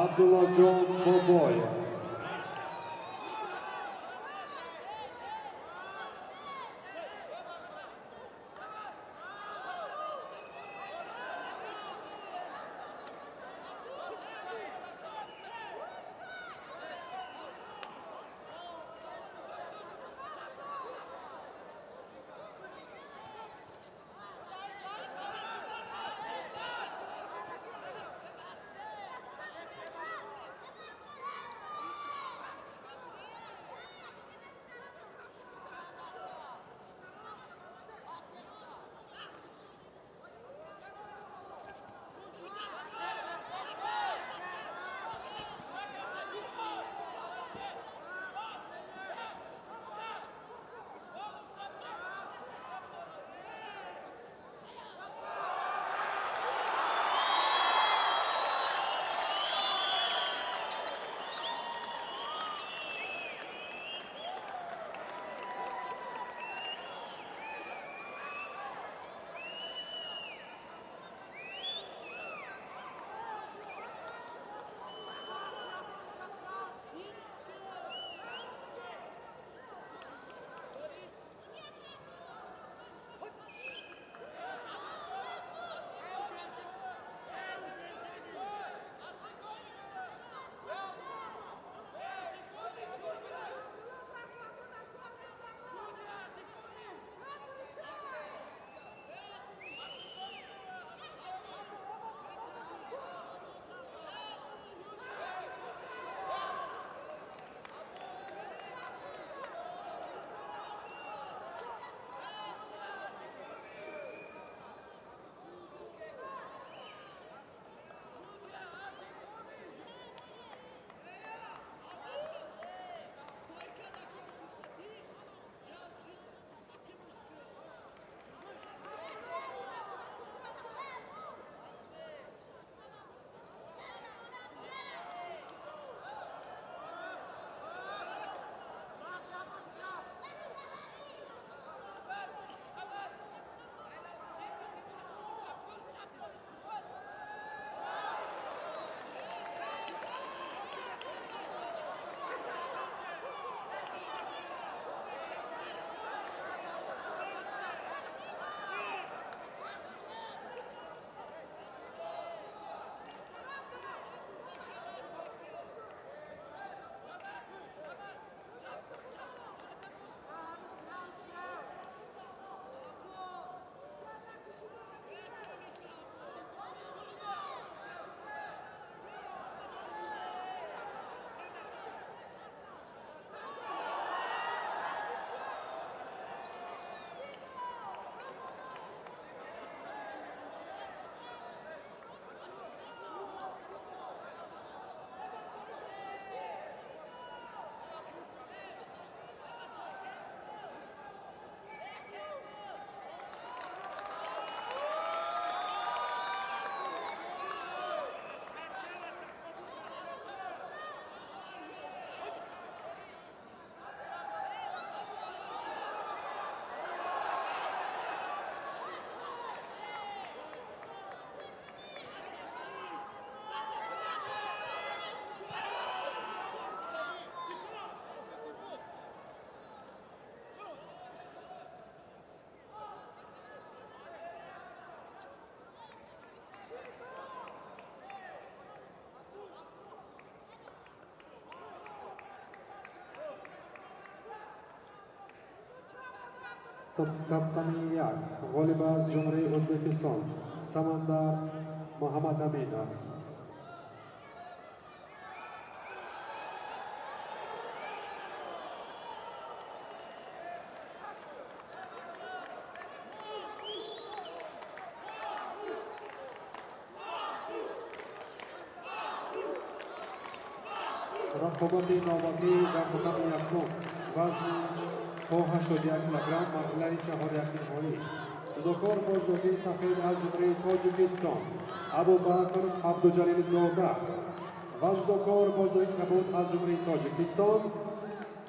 Абдуллоҷон Бобоев. Kaptaniyak, Volleybaz Jumri O'zbekiston, Samandar Muhammadamинов. Raqobati navbati dar raqami yakum vazni poha 81 kilogramm mardlari chahoryak nihoi judokor bojdogi safed az jumrai Tojikiston Abu Bakr Abdujalilzoda va judokor bojdogi kabud az jumrai Tojikiston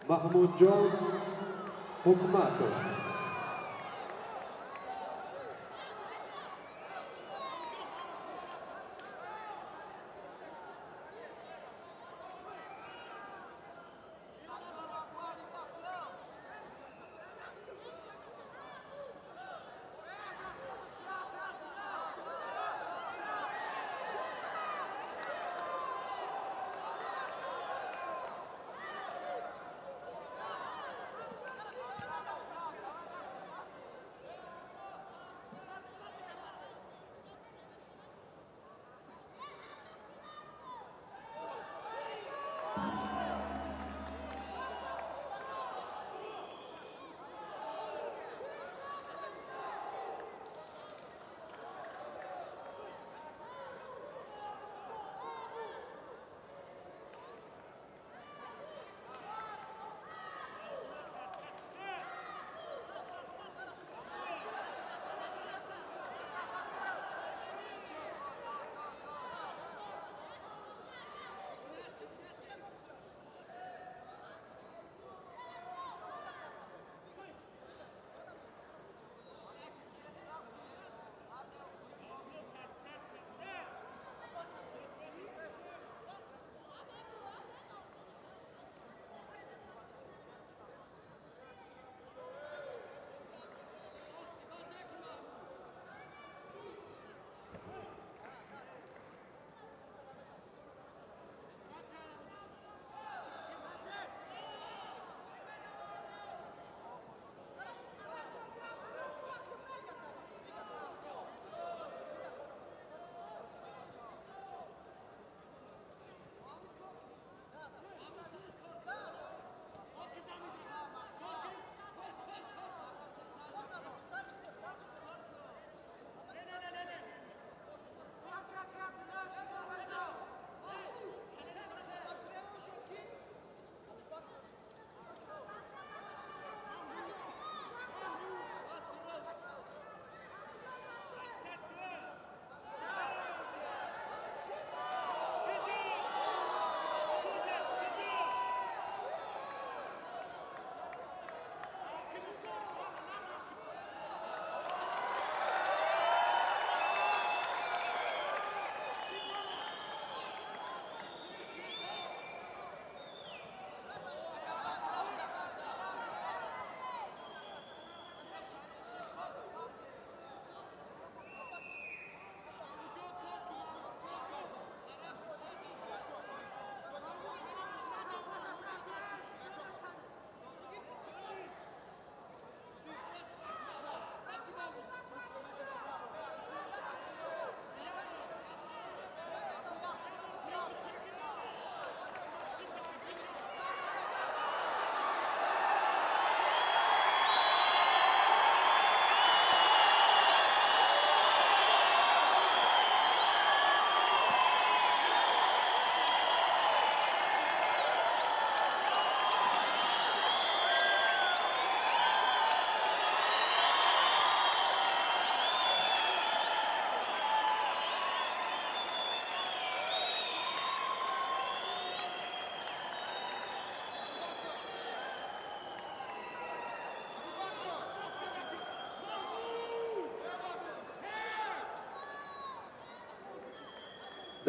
Mahmudjon Hukmatov.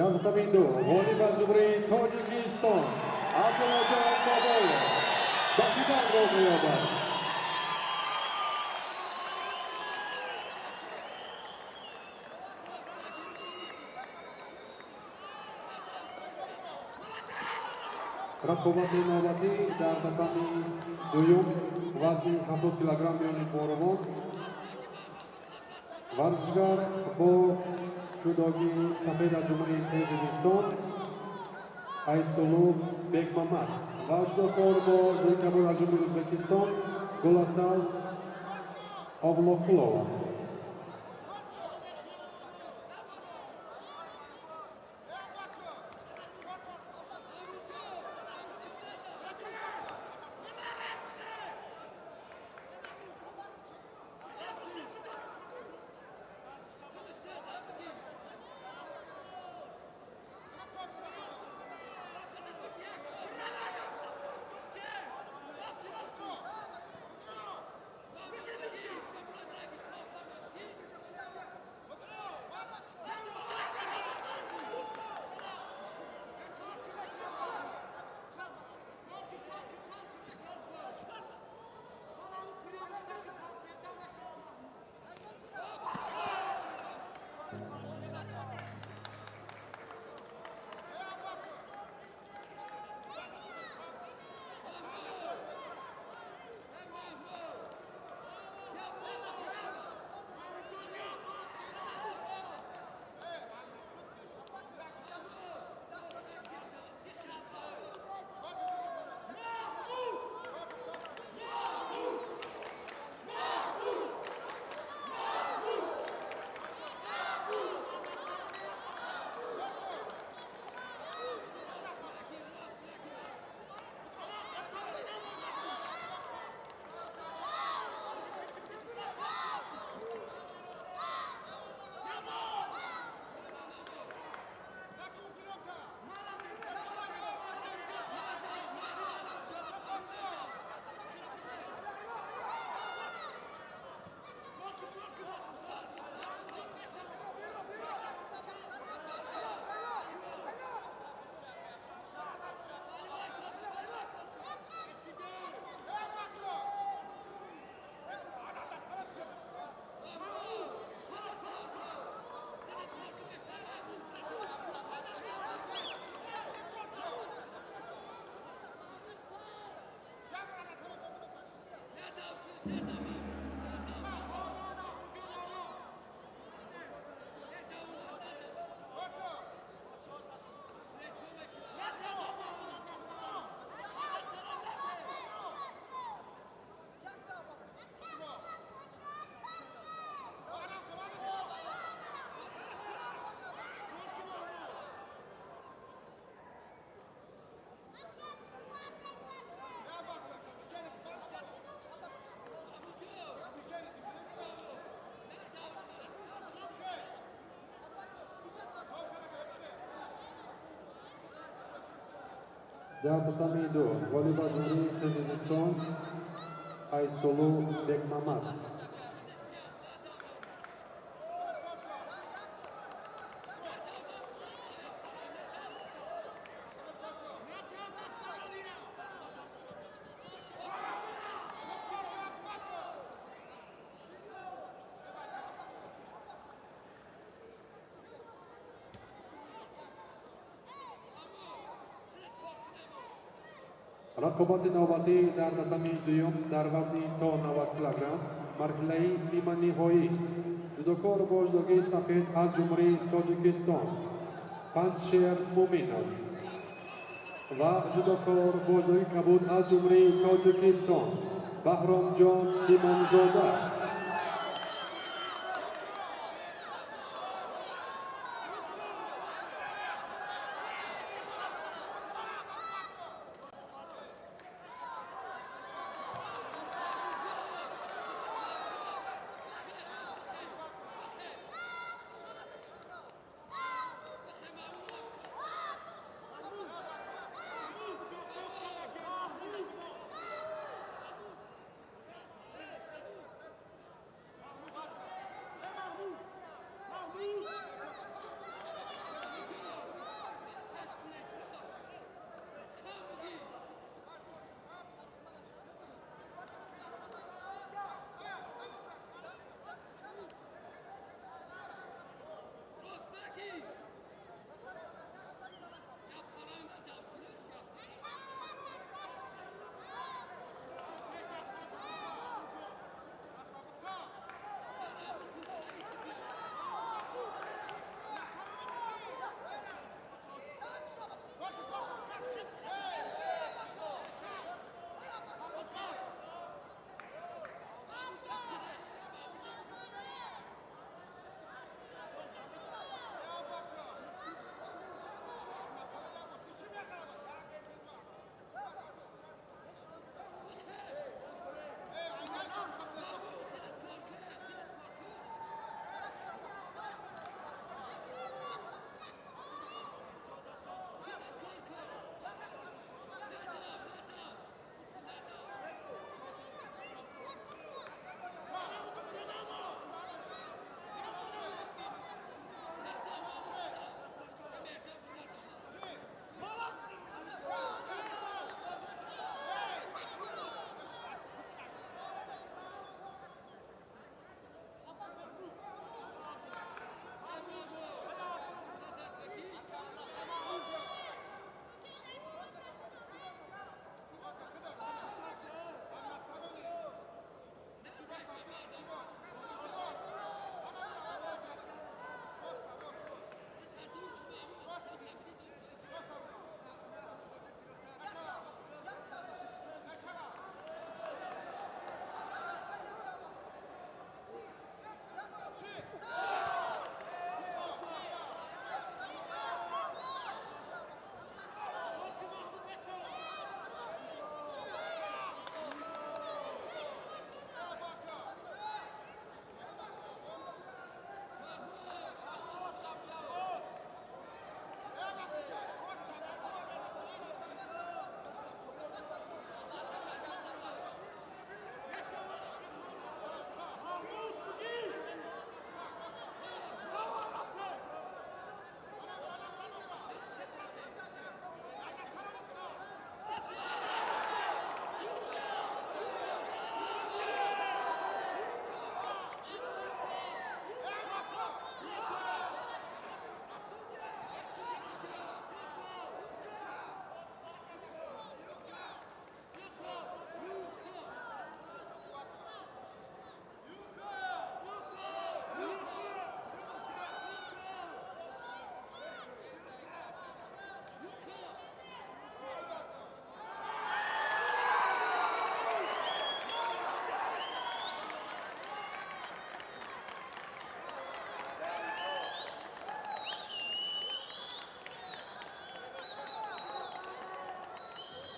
Davtamindo, Volleybaz Jumri Tojikiston, Abdullajon Boboyev, Dakidan Ro'miyova. رقابت نوبتی در تتمی دوم وزن 70 کیلوگرم میان بارمان ورزشگر با جداگی سفید از جمهوری قرقیزستان Aysolov Bekmamat va judokor با جداگی کبود از جمهوری ازبکستان Golasal Avloqulova. در تتمی دو والیبال جمهوری قرقیزستان Aysolov Bekmamat. رقابت نوبتی در تتمی دوم در وزن تا 90 کیلوگرم مرحله نیمه نهایی جدوکار با جداگی سفید از جمهوری تاجیکستان پنجشیر مومینov و جدوکار با جداگی کبود از جمهوری تاجیکستان بهرامجان ایمانزاده.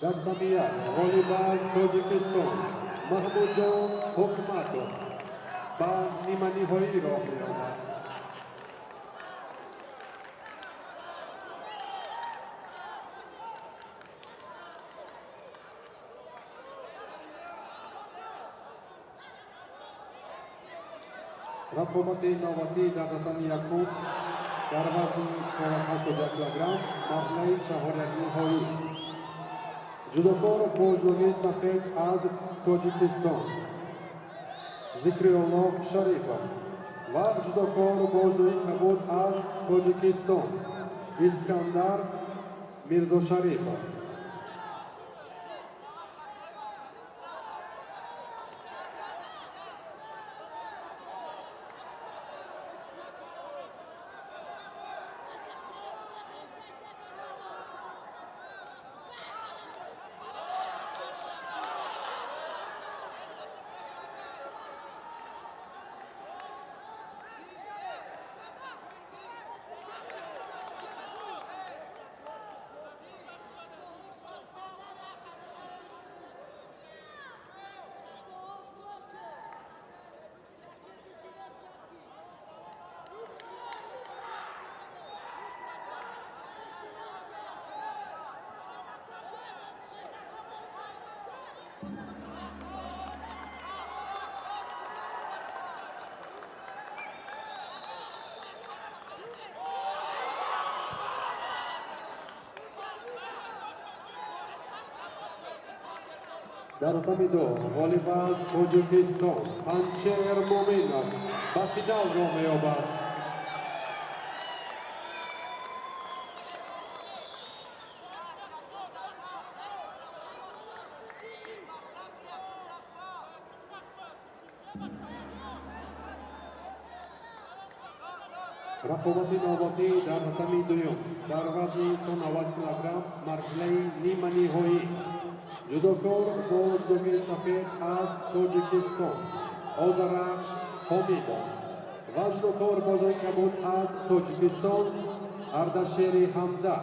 Daktamiyat, Volleyball Tojikiston, Mahmudjon Hokmatov va Nimanihoyi Rohiyovat. رقابت نوبتی در رقم یکم در وزن 81 کیلوگرم مرحله چهارم نهایی جودوکار بوجدوی سفید از تاجیکستان ذکریالله شریفов و جودوکار بوجدوی کبود از تاجیکستان اسکندر میرزاشریفов. در رقم دو والیبال تاجیکستان پنشیر مومینov به فینال را می‌یابد. رقابت نوبتی در رقم دوم در وزن 90 کیلوگرم مرحله نیمه‌نهایی جودوکار بوجدوی سفید از تاجیکستان آذرخش حامیدov و جودوکار بوجدوی کبود از تاجیکستان اردشیر حمزه.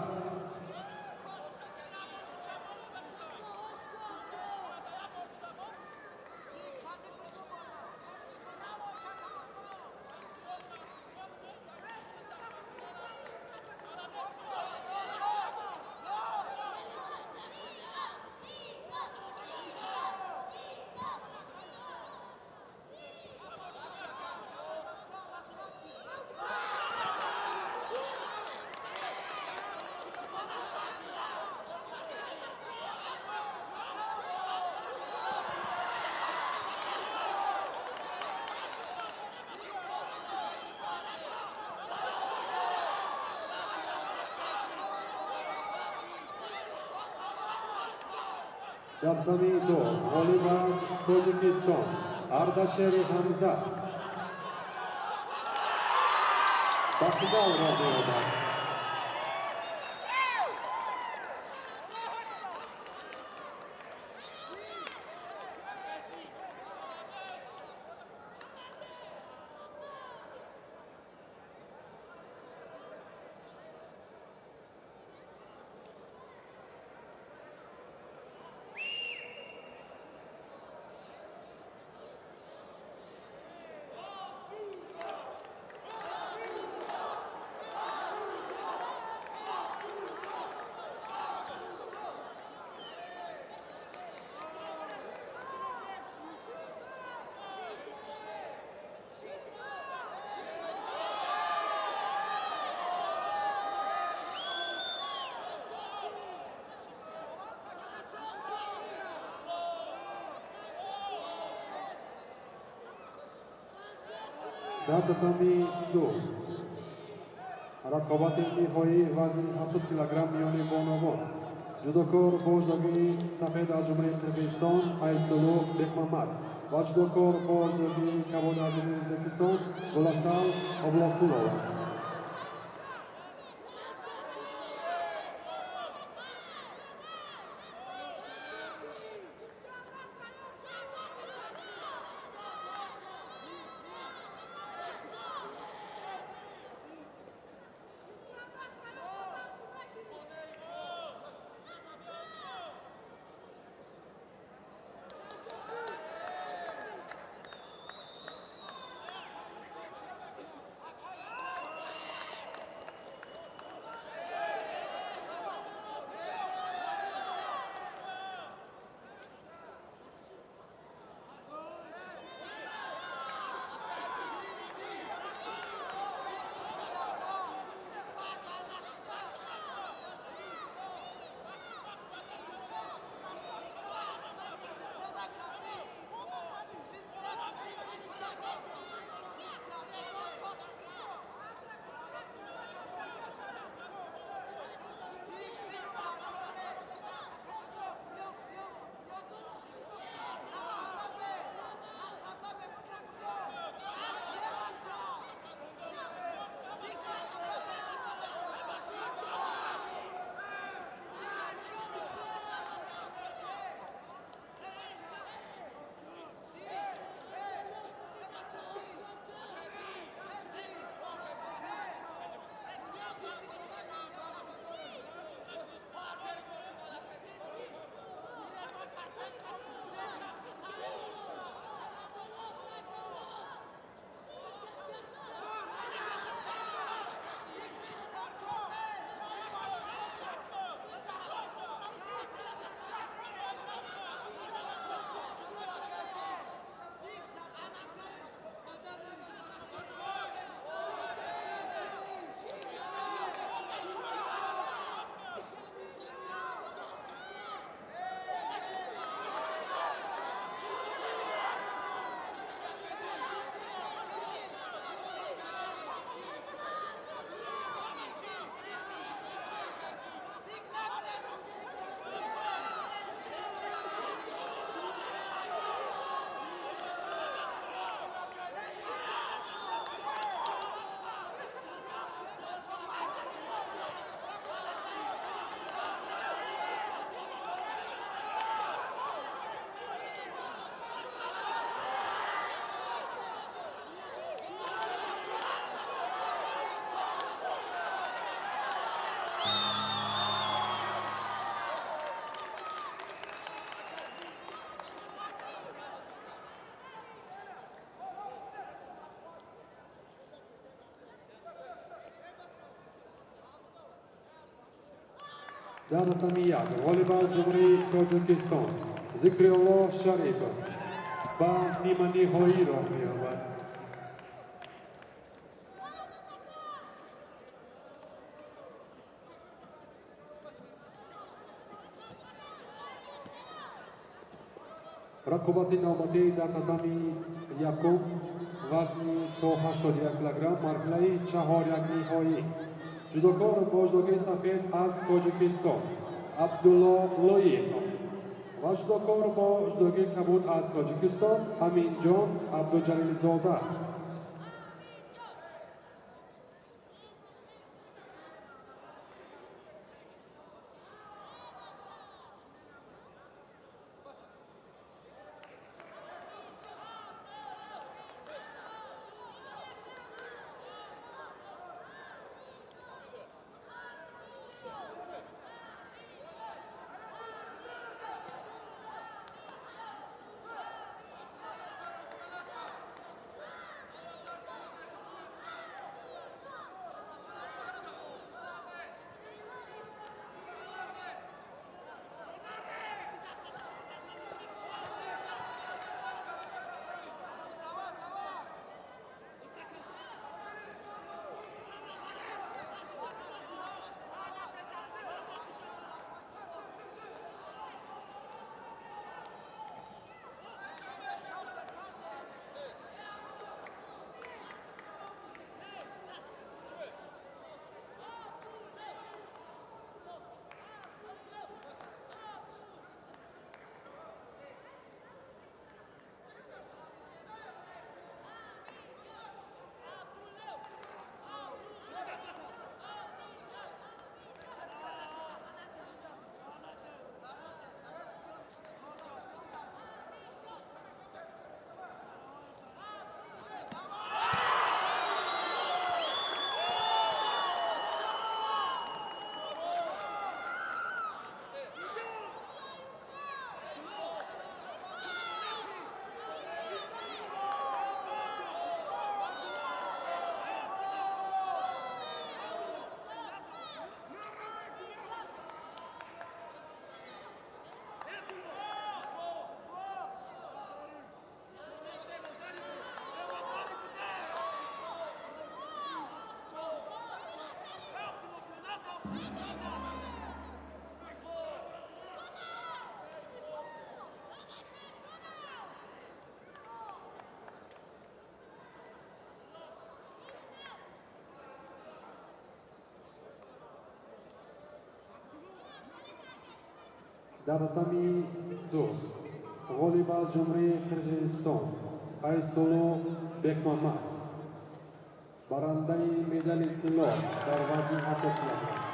در رقم دو والیبال تاجیکستان اردشیر حمزه به فینال را می‌یابد. در رقم دو رقابت نهایی وزن 70 کیلوگرم میان بانوان جودوکار بوجدوی سفید از جمهوری قرقیزستان айсулу бекмамад و جودوکار بوجدوی کبود از ازبکستان گلاسال اولاقулova. در رقم 1 والیبال جمهوری تاجیکستان ذکرالله شریفov به نیمه نهایی راه می‌یابد. رقابت نوبتی در تاتامی یکم وزن تا 81 کیلوگرم مرحله 4 نهایی جودوکار بازدوگی سفید از تاجیکستان عبدالله لویینов و جودوکار بازدوگی کبود از تاجیکستان امینجان عبدوجلیلزاده. در رقم 2 والیبال جمهوری قرقیزستان ایسولو بکمامد برنده مدال طلا در وزن 70 کیلوگرم.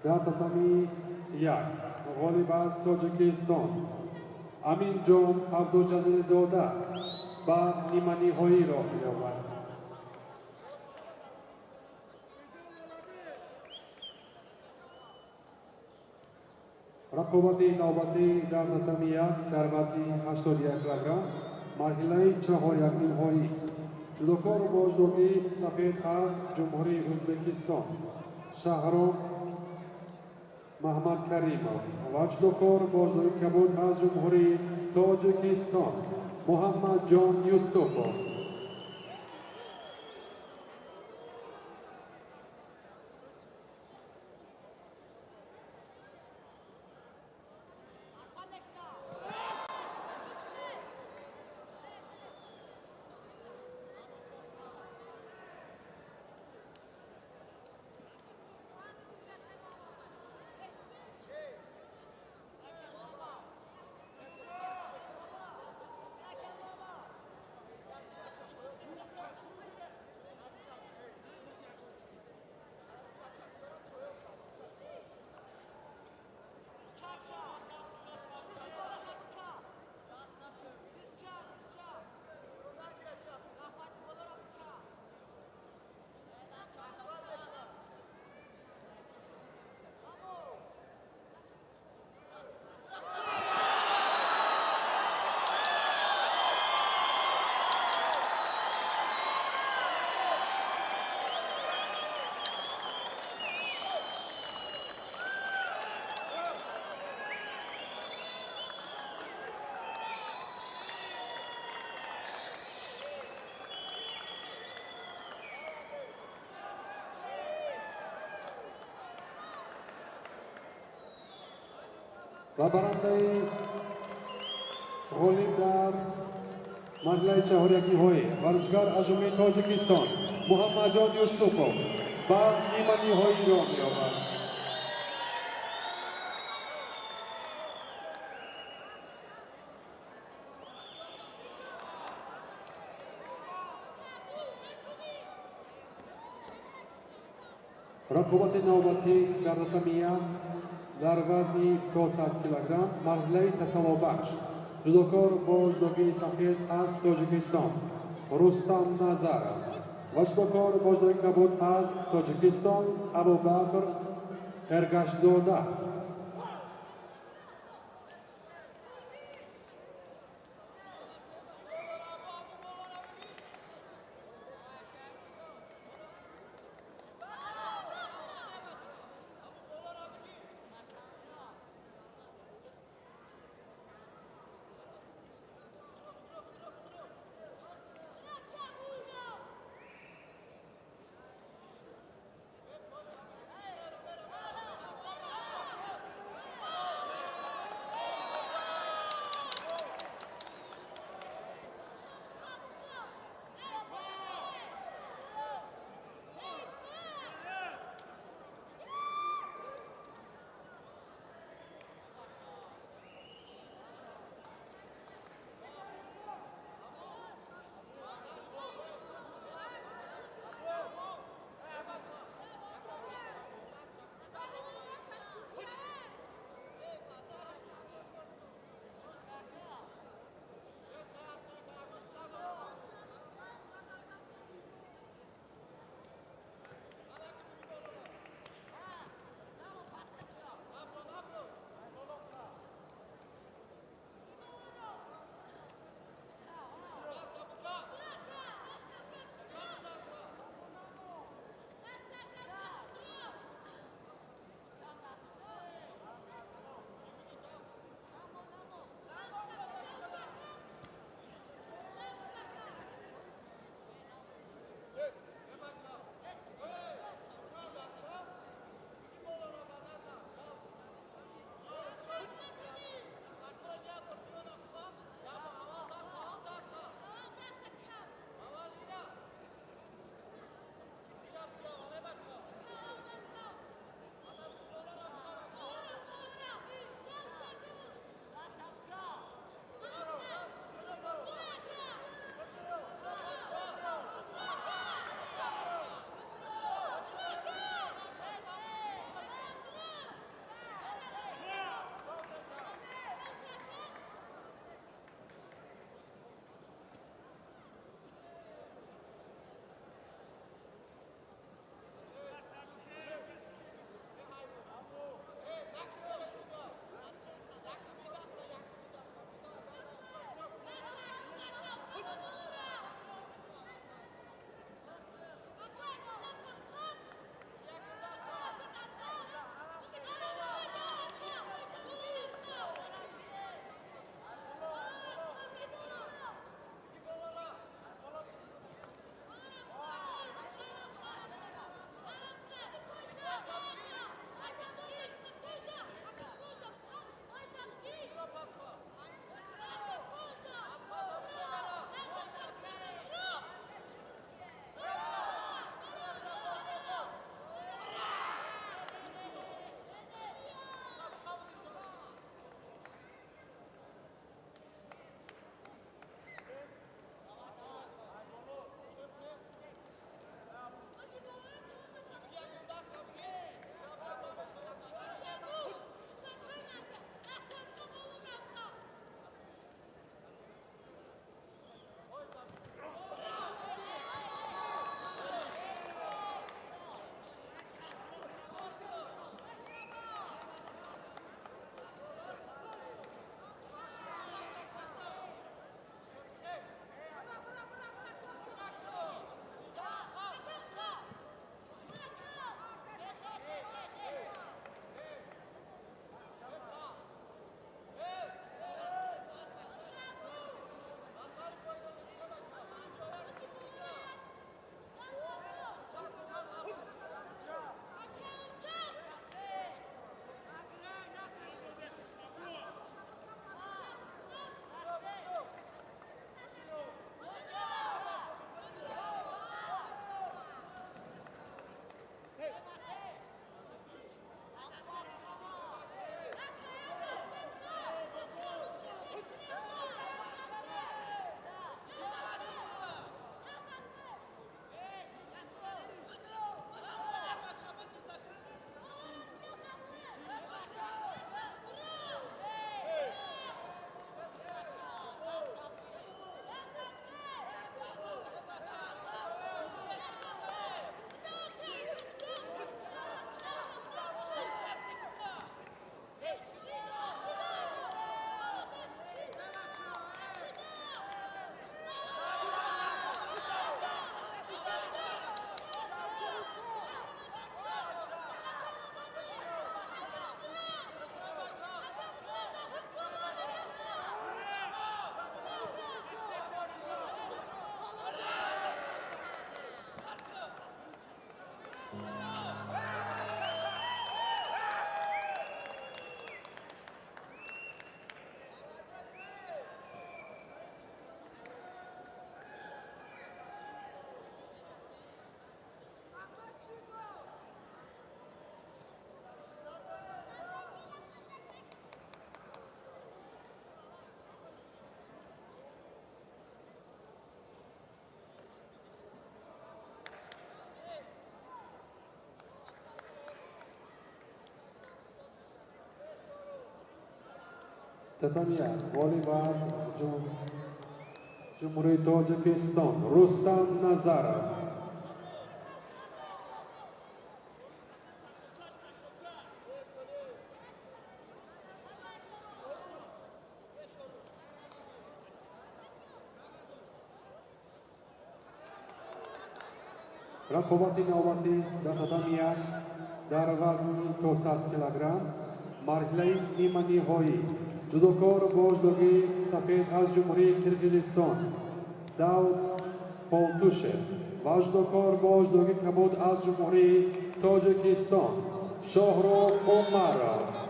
در تاتامی 1 والیبال تاجیکستان امینجان عبدوجلیلزاده به نیمه نهایی راه می‌یابد. رقابت نوبتی در تاتامی 1 در وزن 81 کیلوگرم مرحله 4 نهایی جودوکار بازدوگی سفید از جمهوری ازبکستان شهرام محمد کریمov و جودوکار بازدوگی کبود از جمهوری تاجیکستان محمد جان یوسفov. و برنده غلی در مرحله چهار یک نهایی ورزشکار از جمهوری تاجیکستان محمد جان یوسفوف به نیمه نهایی را می‌یابد. رقابت نوبتی در رقمیه در وزن 200 کیلوگرم مرحله تساوی‌بخش جدوکار با جدوگی سفید از تاجیکستان رستم نظرov و جدوکار با جدوگی کبود از تاجیکستان ابوبکر ارگشزاده. Tatamiya, volleyball, Jumhuriy Tojikiston, Rustam Nazarov. رقابتی نوبتی در تاتامی در وزن تا 100 کیلوگرم مرحله نیمه نهایی جودوکار بازدوگی سفید از جمهوری کرگیزستان داود پولتوشев و جودوکار بازدوگی کبود از جمهوری تاجیکستان شاهرخ عمرov.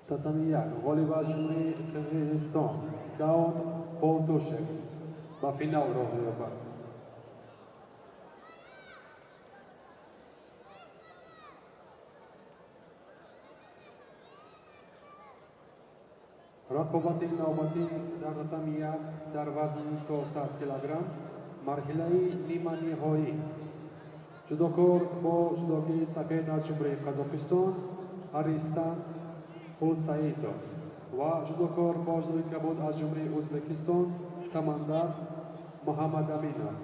Tatami volleyball جمهوری کرگیزستان داود پولتوشев به فینال راه می‌یابد. رقابت نوبتی در تاتامی در وزن تا 100 کیلوگرم مرحله نیمه نهایی جودوکار با جودوگی سفید از جمهوری قزاقستان аристан حسینов و جودوکار با جودوگی کبود از جمهوری ازبکستان самандар محمدامینov.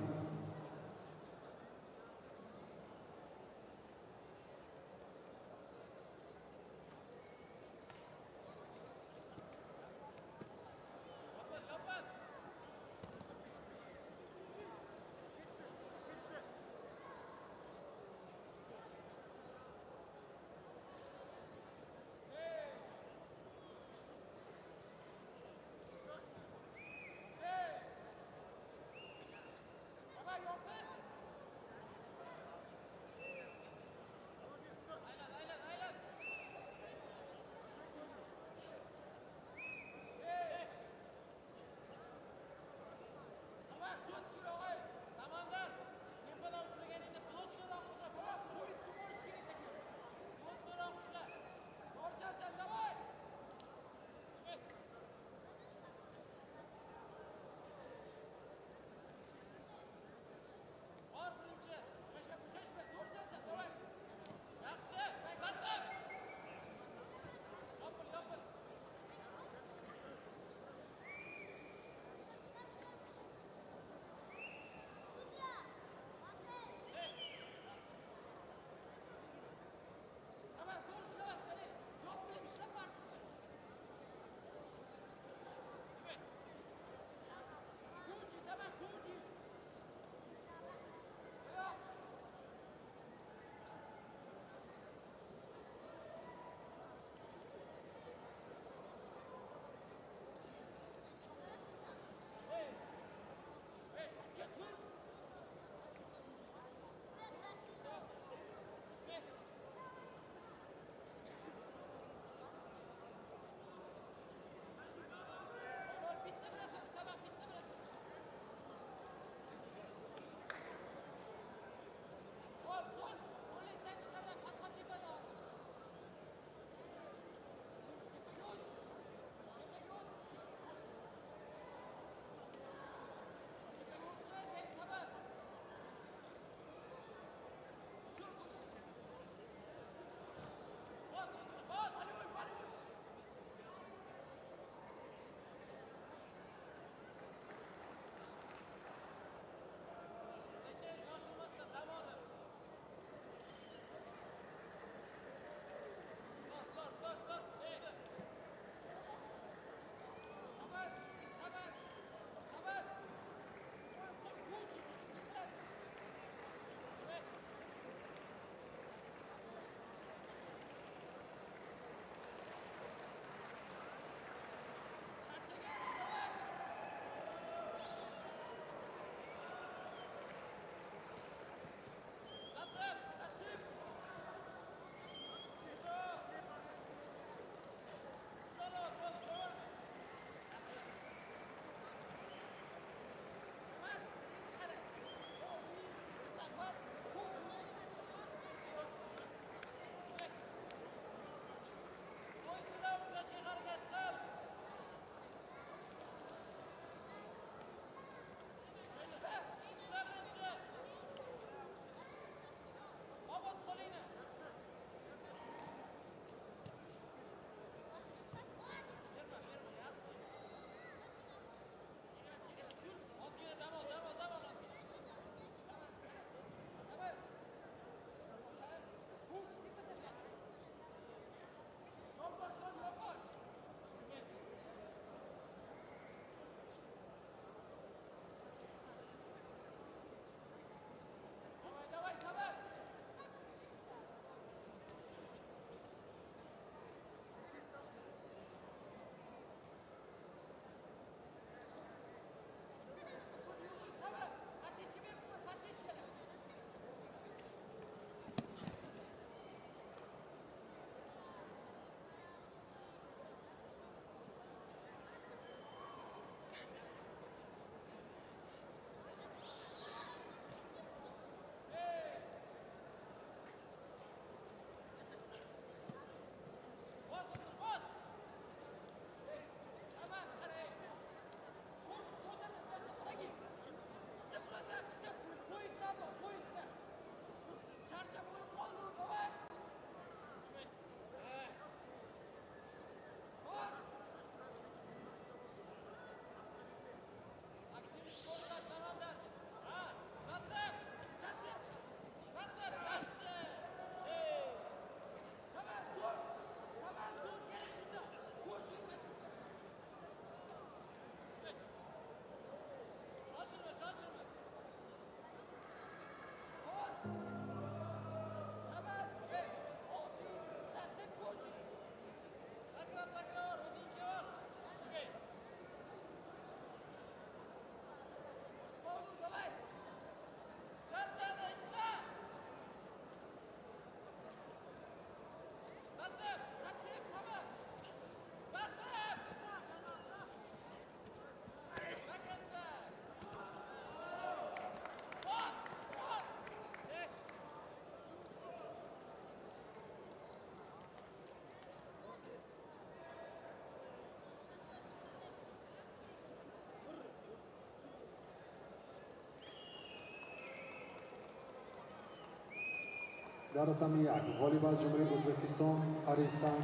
дар рақами 1 ғолиб аз ҷумҳурии Ӯзбекистон Аристан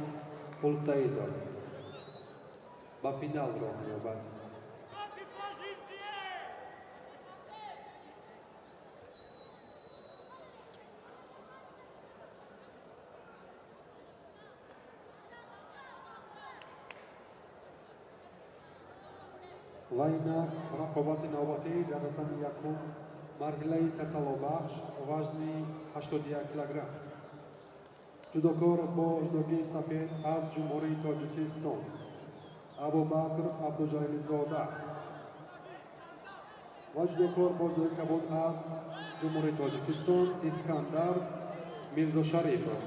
Пулсаидов ба финал роҳ меёбад. вайна рақобати навбатӣ дар рақами 1 марҳилаи тасаллубахш вазни 81 кг. ҷудокор бо ҷудогии сафед аз ҷумҳурии Тоҷикистон Абубакр Абдуҷалилзода ва ҷудокор бо ҷудогии кабуд аз ҷумҳурии Тоҷикистон Искандар Мирзошарипов.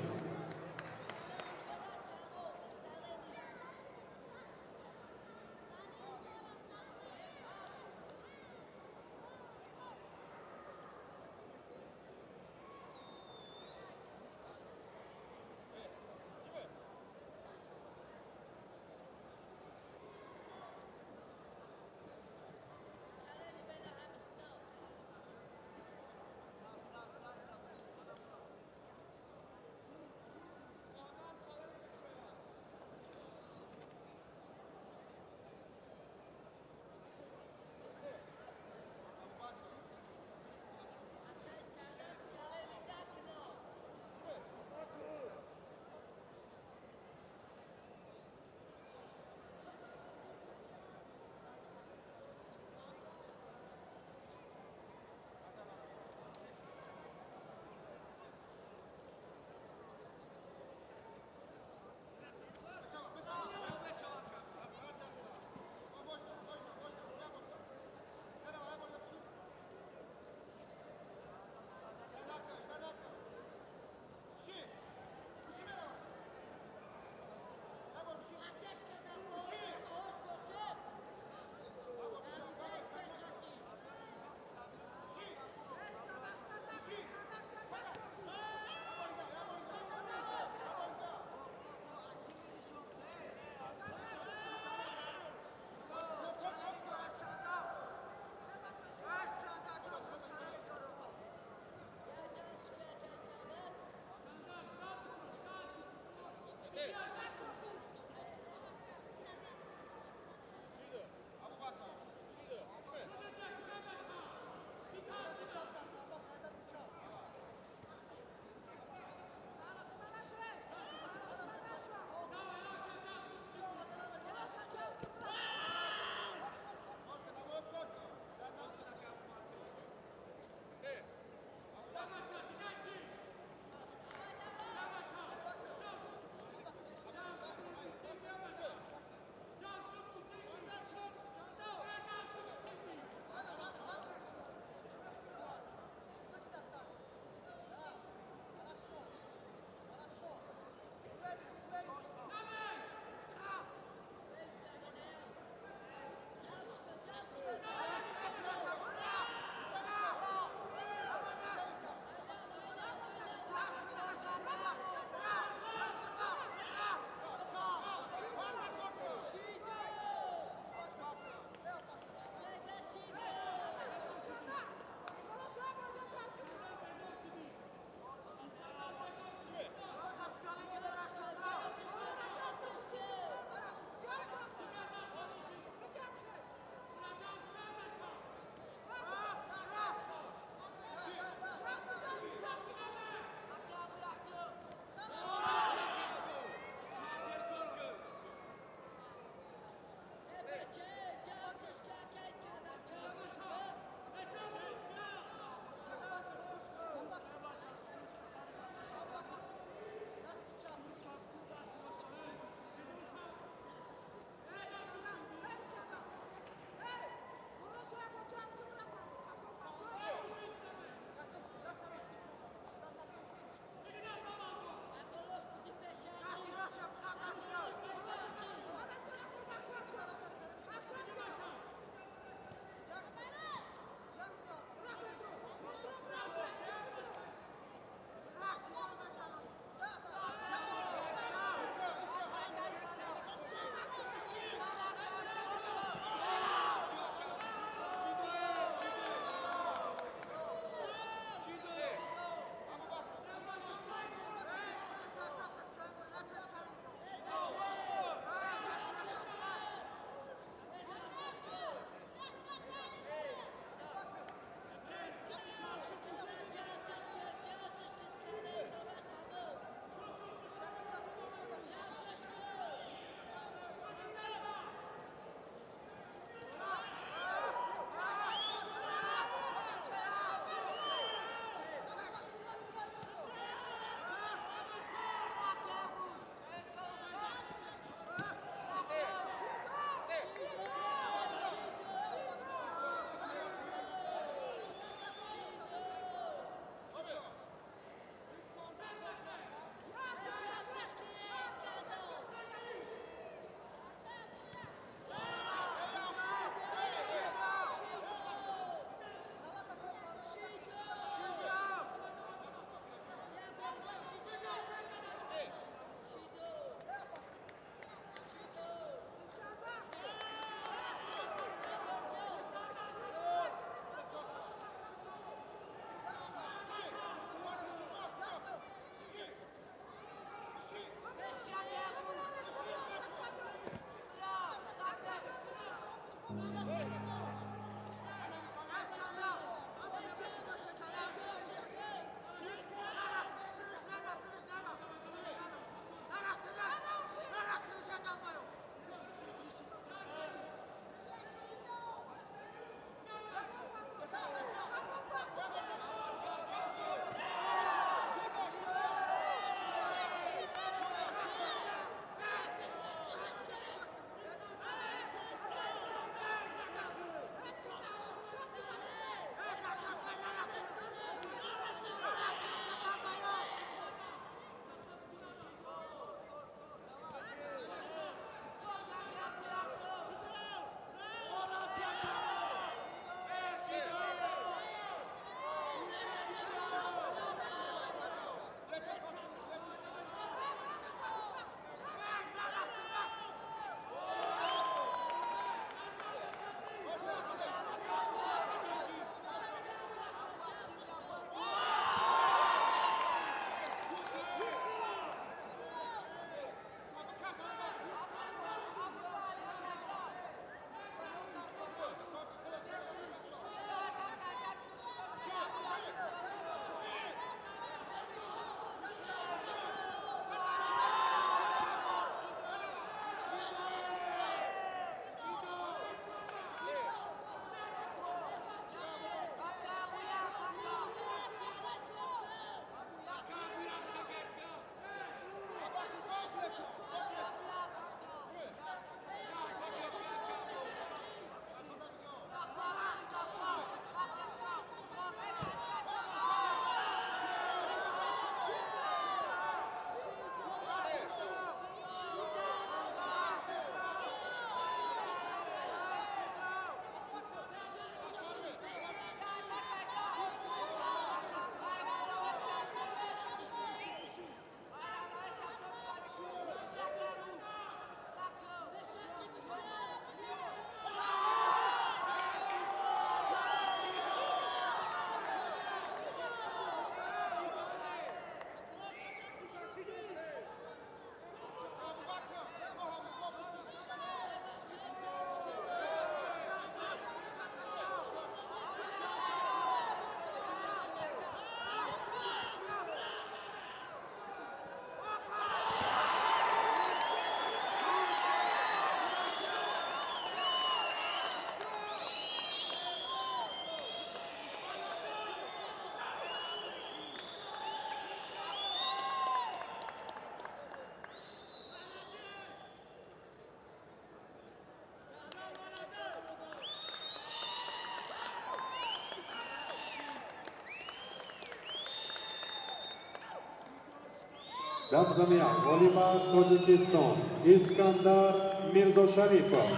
در قدم یک والیبال تاجیکستان اسکندر میرزاشریفov.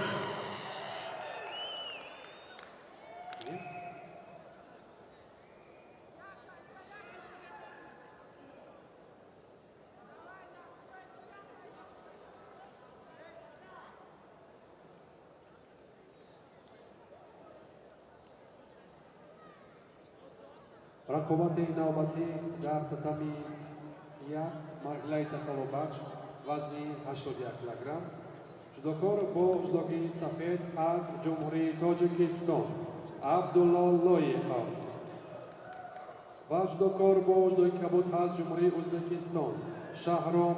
رقابت نوبتی در تتمی یک مرحله تسلوبخش وزن 81 کیلوگرم جودوکار با جودوگی سفید از جمهوری تاجیکستان عبدالله لایقov و جودوکار با جودوی کبود از جمهوری ازبکستان شهرام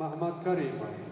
محمدکریمov.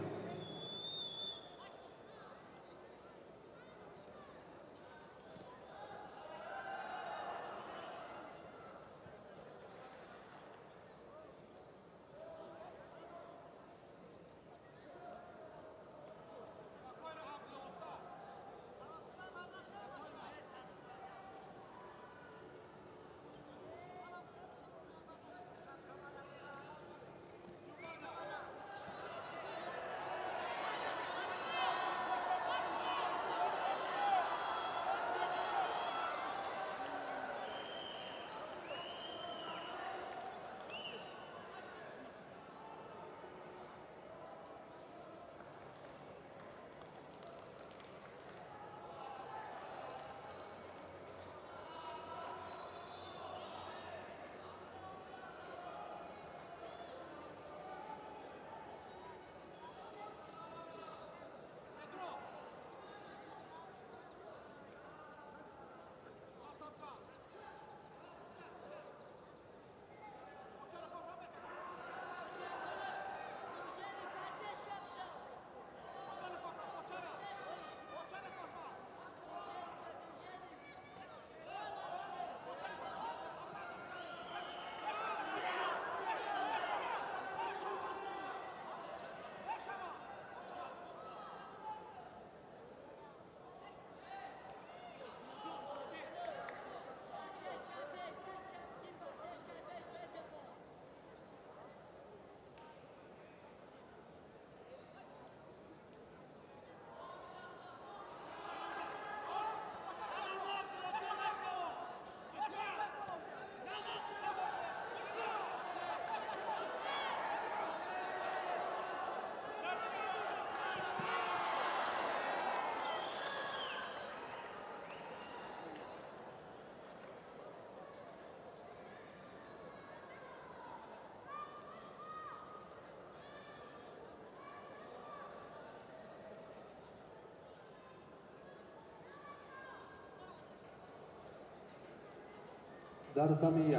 در تمی یک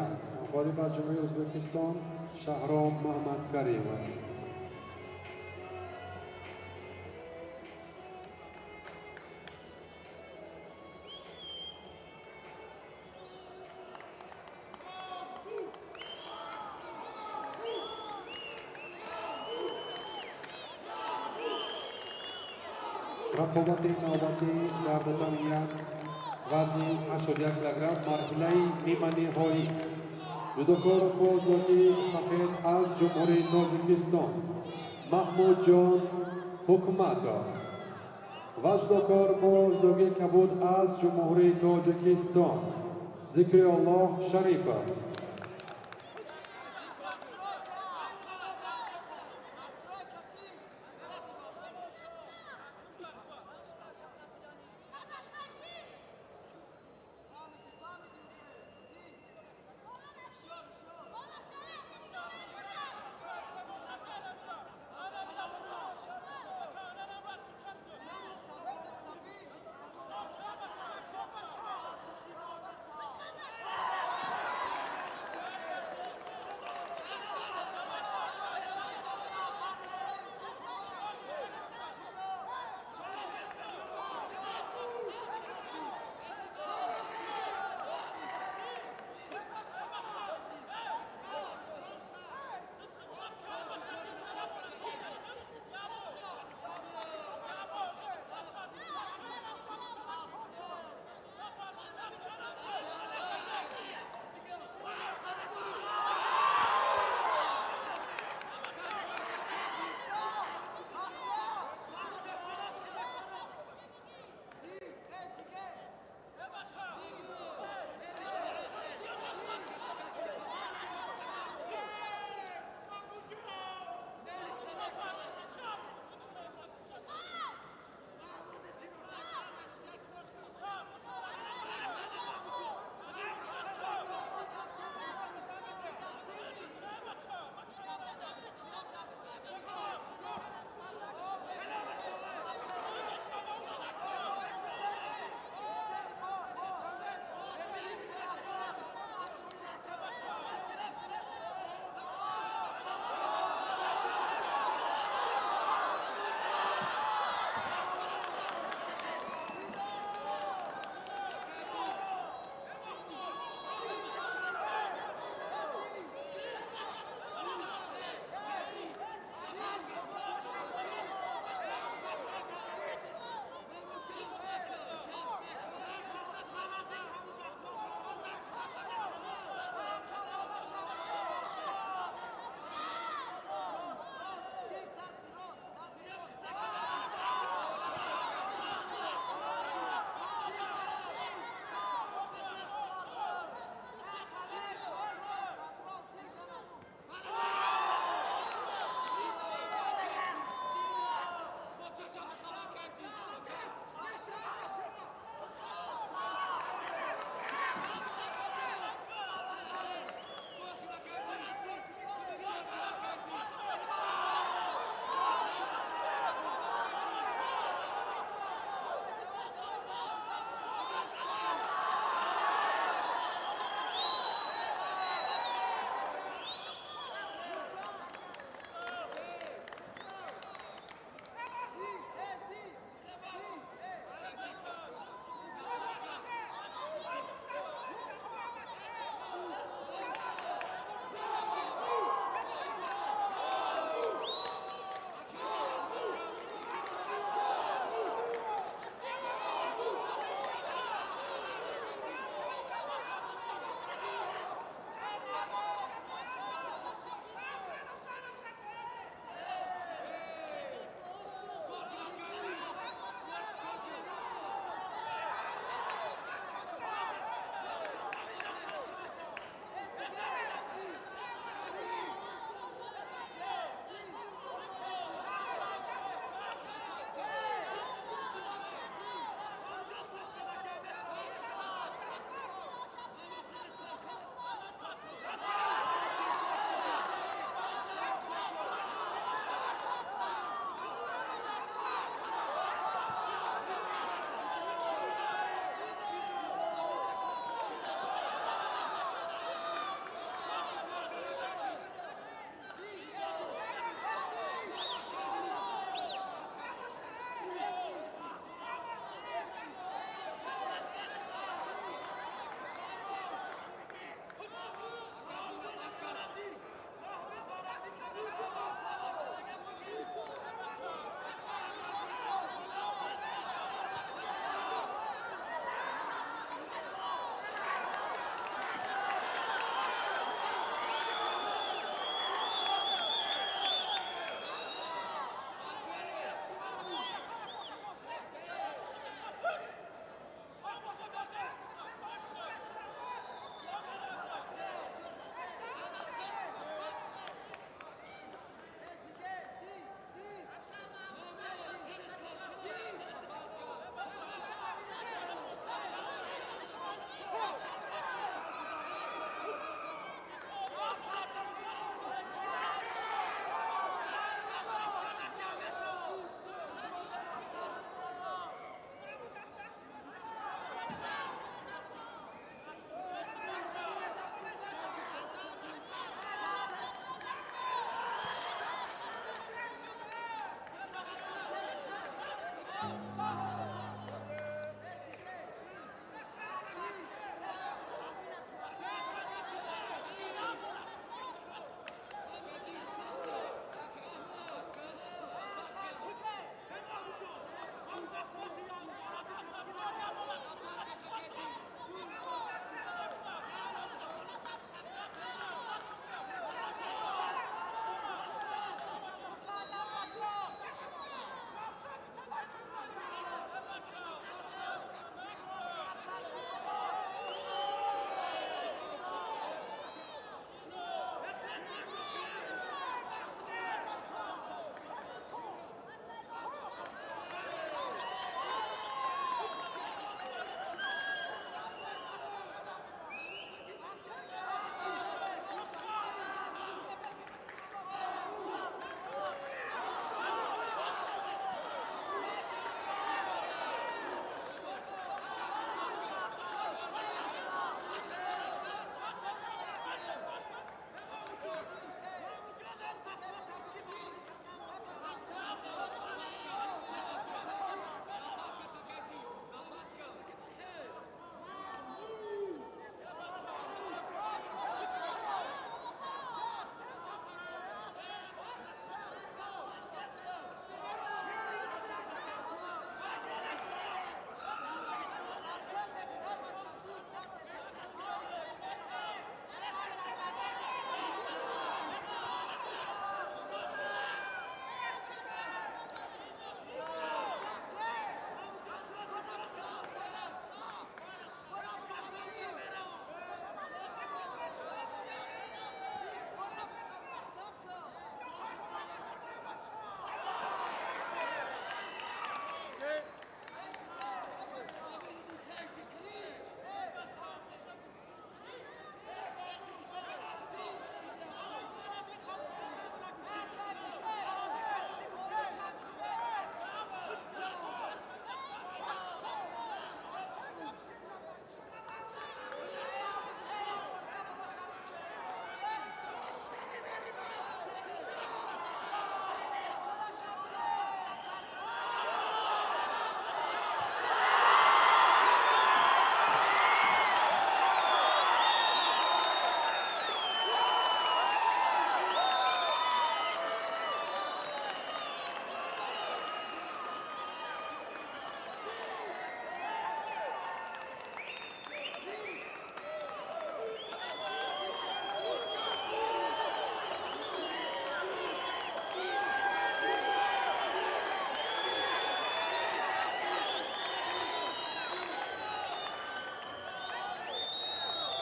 والیبال جمهوری ازبکستان شهرام محمدکریمov. رقابت نوبتی در تمی یک وزن 81 کیلوگرم مرحله نیمه نهایی جودوکار با جودوگی سفید از جمهوری تاجیکستان محمود جان حکمتov و جودوکار با جودوگی کبود از جمهوری تاجیکستان ذکرالله شریفov.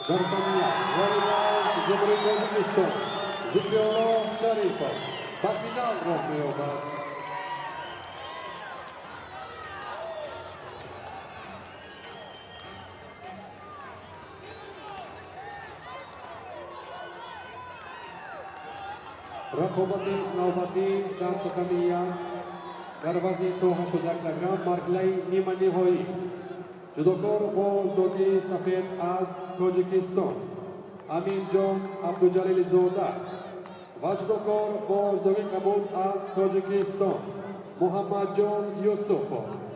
Dartamia, volleyball z Dobrý Tadžikistan, Zikrullo Sharipov. Parfinal rovný obrat. رقابت نوبتی در تکمیه دروازه تو 18 کیلوگرم مرحله نیمه نهایی جودوکار بازدوگی سفید از تاجیکستان امین جان عبدالجلیل زاده و جودوکار بازدوگی کمود از تاجیکستان محمد جان یوسفov.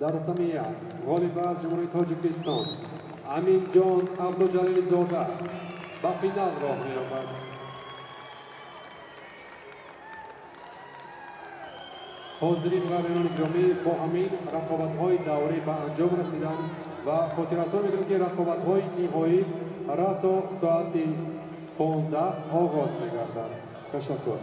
дар рақами 1 ғолиб аз ҷумҳурии Тоҷикистон Аминҷон Абдуҷалилзода ба финал роҳ меёбад. ҳозирин ва меҳмони гиромӣ, бо ҳамин рақобатҳои даврӣ ба анҷом расиданд ва хотиррасон мекунем ки рақобатҳои ниҳоӣ расо соати 15 оғоз мегардад. Ташаккур.